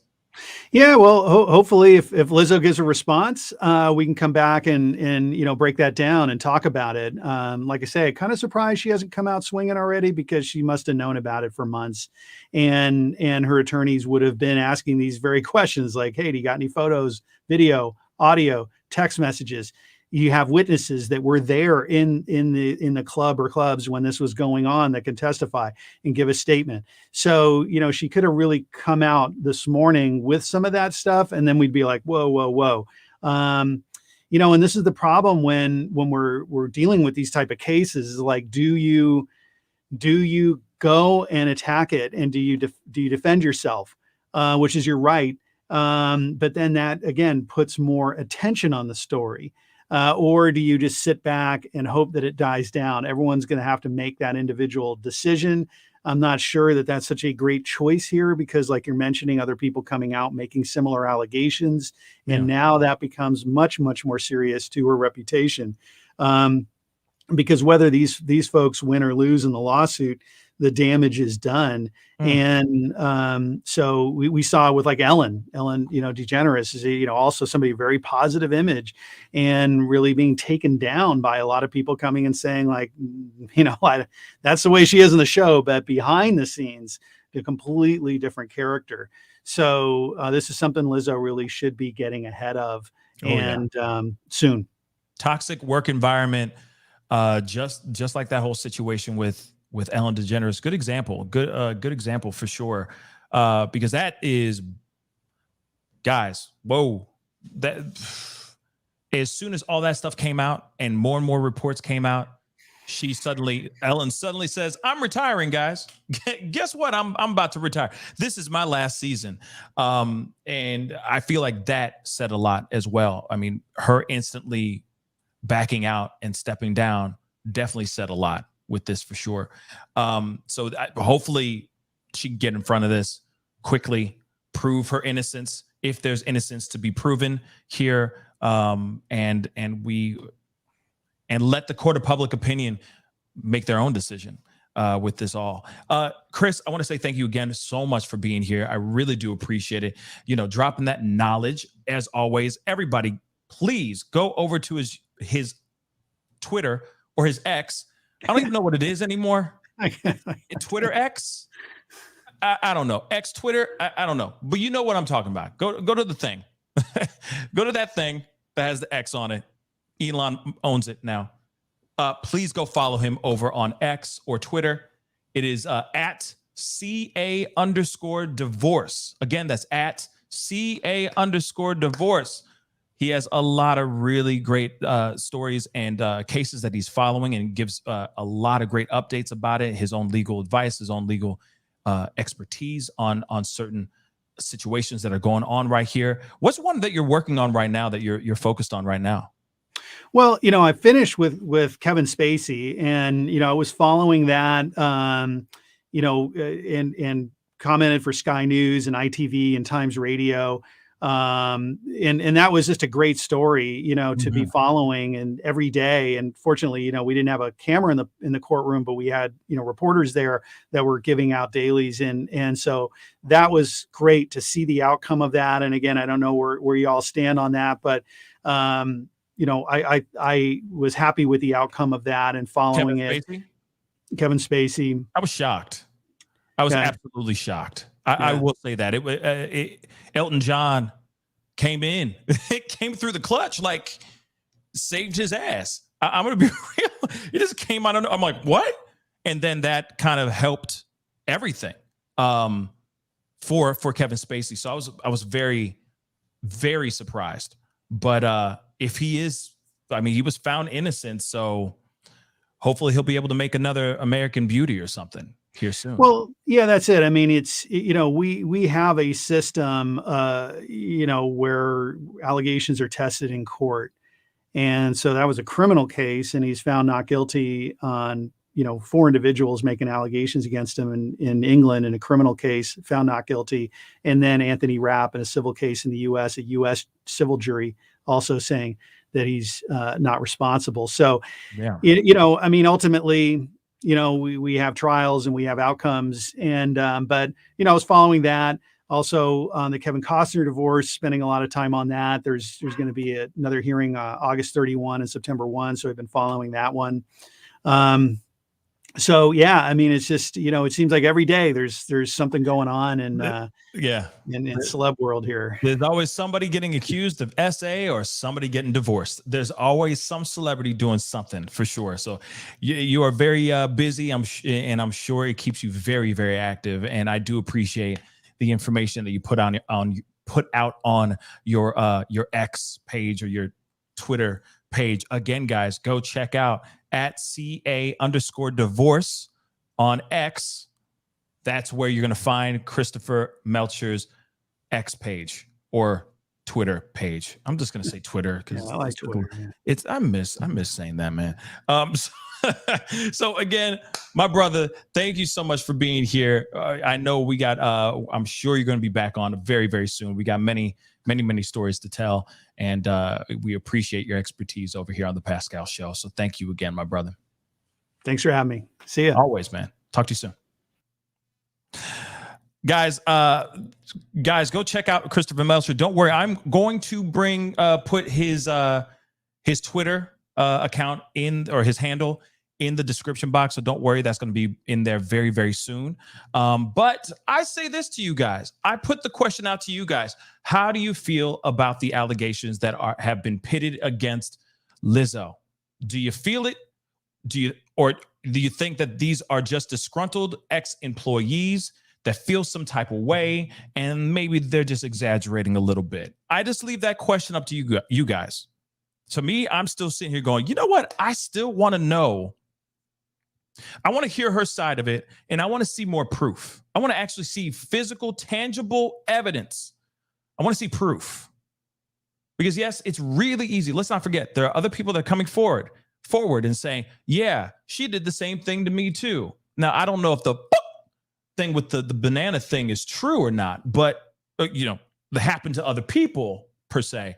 Yeah, well, hopefully, if Lizzo gives a response, we can come back and break that down and talk about it. Like I say, kind of surprised she hasn't come out swinging already, because she must have known about it for months, and her attorneys would have been asking these very questions like, "Hey, do you got any photos, video, audio, text messages? You have witnesses that were there in the club or clubs when this was going on that can testify and give a statement." So, she could have really come out this morning with some of that stuff, and then we'd be like, whoa. And this is the problem when we're dealing with these type of cases, is like, do you go and attack it, and do you defend yourself, which is your right. But then that again puts more attention on the story. Or do you just sit back and hope that it dies down? Everyone's going to have to make that individual decision. I'm not sure that that's such a great choice here, because like you're mentioning, other people coming out making similar allegations. And now that becomes much, much more serious to her reputation. Because whether these folks win or lose in the lawsuit, the damage is done. And so we saw with like Ellen DeGeneres is also somebody very positive image, and really being taken down by a lot of people coming and saying like, that's the way she is in the show, but behind the scenes, a completely different character. So this is something Lizzo really should be getting ahead of, soon. Toxic work environment, just like that whole situation with Ellen DeGeneres. Good example. Good example for sure. Because that is, guys, whoa. That as soon as all that stuff came out and more reports came out, Ellen suddenly says, "I'm retiring, guys. Guess what? I'm about to retire. This is my last season." And I feel like that said a lot as well. I mean, her instantly backing out and stepping down definitely said a lot with this for sure. So hopefully she can get in front of this quickly, prove her innocence if there's innocence to be proven here, and let the court of public opinion make their own decision with this all. Chris, I want to say thank you again so much for being here. I really do appreciate it. Dropping that knowledge as always. Everybody, please go over to his Twitter or his X. I don't even know what it is anymore. Twitter X? I don't know. X Twitter? I don't know. But you know what I'm talking about. Go to the thing. Go to that thing that has the X on it. Elon owns it now. Please go follow him over on X or Twitter. It is at CA_divorce. Again, that's at CA_divorce. He has a lot of really great stories and cases that he's following, and gives a lot of great updates about it. His own legal advice, his own legal expertise on certain situations that are going on right here. What's one that you're working on right now that you're focused on right now? Well, I finished with Kevin Spacey, and I was following that, and commented for Sky News and ITV and Times Radio, and that was just a great story, to be following, and every day. And fortunately, we didn't have a camera in the courtroom, but we had reporters there that were giving out dailies, and so that was great to see the outcome of that. And again, I don't know where you all stand on that, but I was happy with the outcome of that and following Kevin Spacey. I was shocked. I was absolutely shocked. I will say that Elton John came in, came through the clutch, like saved his ass. I'm going to be real. It just came out. I'm like, what? And then that kind of helped everything for Kevin Spacey. So I was very, very surprised. But if he is, he was found innocent. So hopefully he'll be able to make another American Beauty or something here soon. Well, yeah, that's it. It's, we have a system, where allegations are tested in court. And so that was a criminal case, and he's found not guilty on, 4 individuals making allegations against him in England in a criminal case, found not guilty. And then Anthony Rapp in a civil case in the US, a US civil jury also saying that he's not responsible. So, ultimately, we have trials and we have outcomes, and but I was following that also on the Kevin Costner divorce, spending a lot of time on that. There's going to be another hearing August 31 and September 1, so I've been following that one. So yeah, it's just it seems like every day there's something going on, and in celeb world here. There's always somebody getting accused of SA or somebody getting divorced. There's always some celebrity doing something, for sure. So you are very busy. I'm sure it keeps you very, very active. And I do appreciate the information that you put out on your X page or your Twitter page. Again, guys, go check out @CA_divorce on X. That's where you're going to find Christopher Melcher's X page or Twitter page. I'm just going to say Twitter because I like Twitter. I miss saying that, man. So again, my brother, thank you so much for being here. I know we got, I'm sure you're going to be back on very, very soon. We got many stories to tell, and we appreciate your expertise over here on the Pascal Show. So thank you again, my brother. Thanks for having me. See ya. Always, man. Talk to you soon. Guys, go check out Christopher Melcher. Don't worry, I'm going to put his Twitter account or his handle in the description box. So don't worry, that's going to be in there very, very soon. But I say this to you guys. I put the question out to you guys. How do you feel about the allegations that have been pitted against Lizzo? Do you feel it? Do you think that these are just disgruntled ex-employees that feel some type of way, and maybe they're just exaggerating a little bit? I just leave that question up to you guys. To me, I'm still sitting here going, you know what? I still want to know. I want to hear her side of it, and I want to see more proof. I want to actually see physical, tangible evidence. I want to see proof. Because yes, it's really easy. Let's not forget, there are other people that are coming forward and saying, yeah, she did the same thing to me too. Now, I don't know if the thing with the banana thing is true or not, but that happened to other people per se.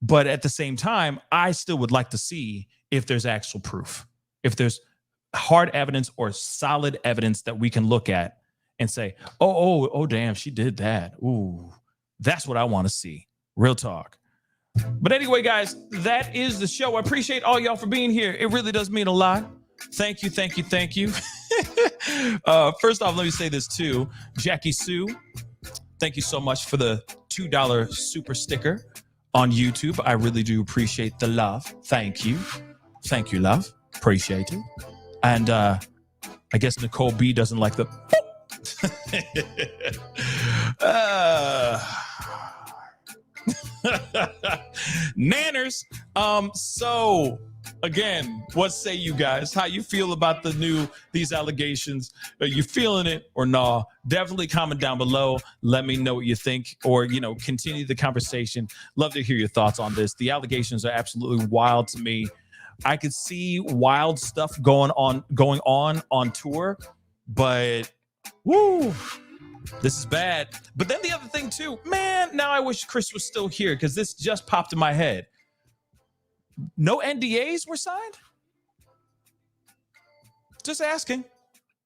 But at the same time, I still would like to see if there's actual proof, if there's hard evidence or solid evidence that we can look at and say, oh, damn, she did that. Ooh, that's what I want to see. Real talk. But anyway, guys, that is the show. I appreciate all y'all for being here. It really does mean a lot. Thank you. First off, let me say this too. Jackie Sue, thank you so much for the $2 super sticker on YouTube. I really do appreciate the love. Thank you, love. Appreciate it. And I guess Nicole B doesn't like the Nanners. So again, what say you guys? How you feel about these allegations? Are you feeling it or nah? Definitely comment down below. Let me know what you think, or continue the conversation. Love to hear your thoughts on this. The allegations are absolutely wild to me. I could see wild stuff going on tour, but woo, this is bad. But then the other thing too, man, now I wish Chris was still here, because this just popped in my head. No NDAs were signed? Just asking.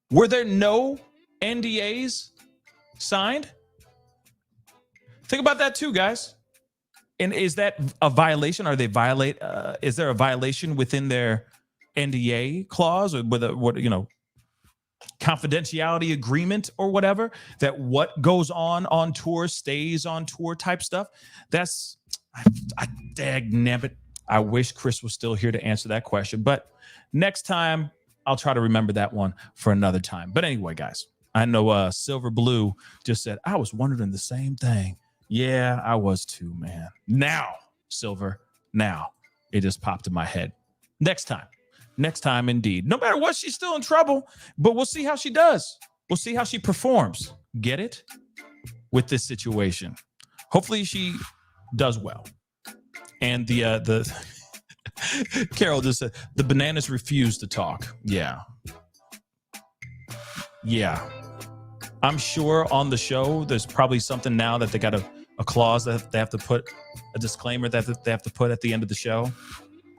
Were there no NDAs signed? Think about that too, guys. And is that a violation? Are they is there a violation within their NDA clause, or with confidentiality agreement or whatever, that what goes on tour stays on tour type stuff? That's, I dag nabbit. I wish Chris was still here to answer that question, but next time I'll try to remember that one for another time. But anyway, guys, I know Silver Blue just said, I was wondering the same thing. Yeah, I was too, man. Now, Silver, now it just popped in my head. Next time indeed. No matter what, she's still in trouble, but we'll see how she does. We'll see how she performs. Get it? With this situation. Hopefully she does well. And the Carol just said, the bananas refuse to talk. Yeah. I'm sure on the show, there's probably something now that they got a clause that they have to put, a disclaimer that they have to put at the end of the show,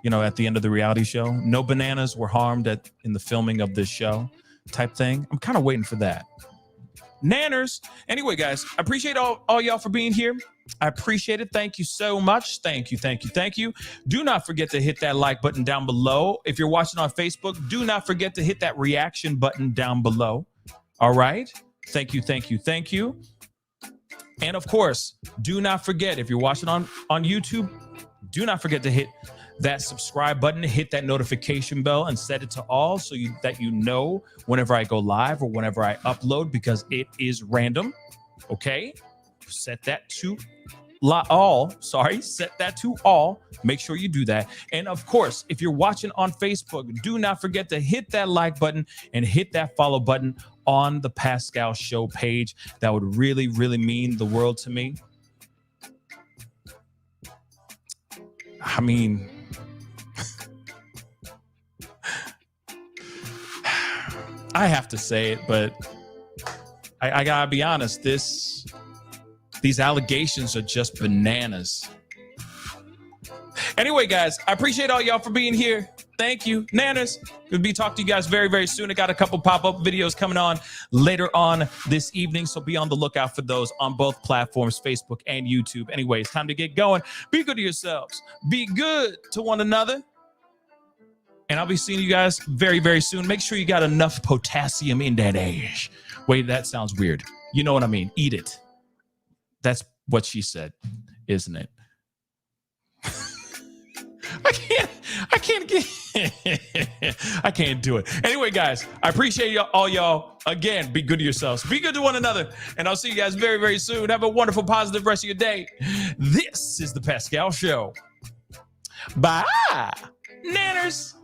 at the end of the reality show. No bananas were harmed in the filming of this show type thing. I'm kind of waiting for that. Nanners. Anyway, guys, I appreciate all y'all for being here. I appreciate it. Thank you so much. Thank you. Do not forget to hit that like button down below. If you're watching on Facebook, do not forget to hit that reaction button down below. All right. Thank you. And of course, do not forget, if you're watching on YouTube, do not forget to hit that subscribe button, hit that notification bell, and set it to all, so that you know whenever I go live or whenever I upload, because it is random. Okay? Set that to all. Set that to all. Make sure you do that. And of course, if you're watching on Facebook, do not forget to hit that like button and hit that follow button on the Pascal Show page. That would really, really mean the world to me. I mean, I have to say it, but I gotta be honest, these allegations are just bananas. Anyway, guys, I appreciate all y'all for being here. Thank you. Nanners, we'll be talking to you guys very, very soon. I got a couple pop-up videos coming on later on this evening, so be on the lookout for those on both platforms, Facebook and YouTube. Anyway, it's time to get going. Be good to yourselves. Be good to one another. And I'll be seeing you guys very, very soon. Make sure you got enough potassium in that ash. Wait, that sounds weird. You know what I mean. Eat it. That's what she said, isn't it? I can't do it. Anyway, guys, I appreciate all y'all. Again, be good to yourselves. Be good to one another. And I'll see you guys very, very soon. Have a wonderful, positive rest of your day. This is The Pascal Show. Bye, Nanners.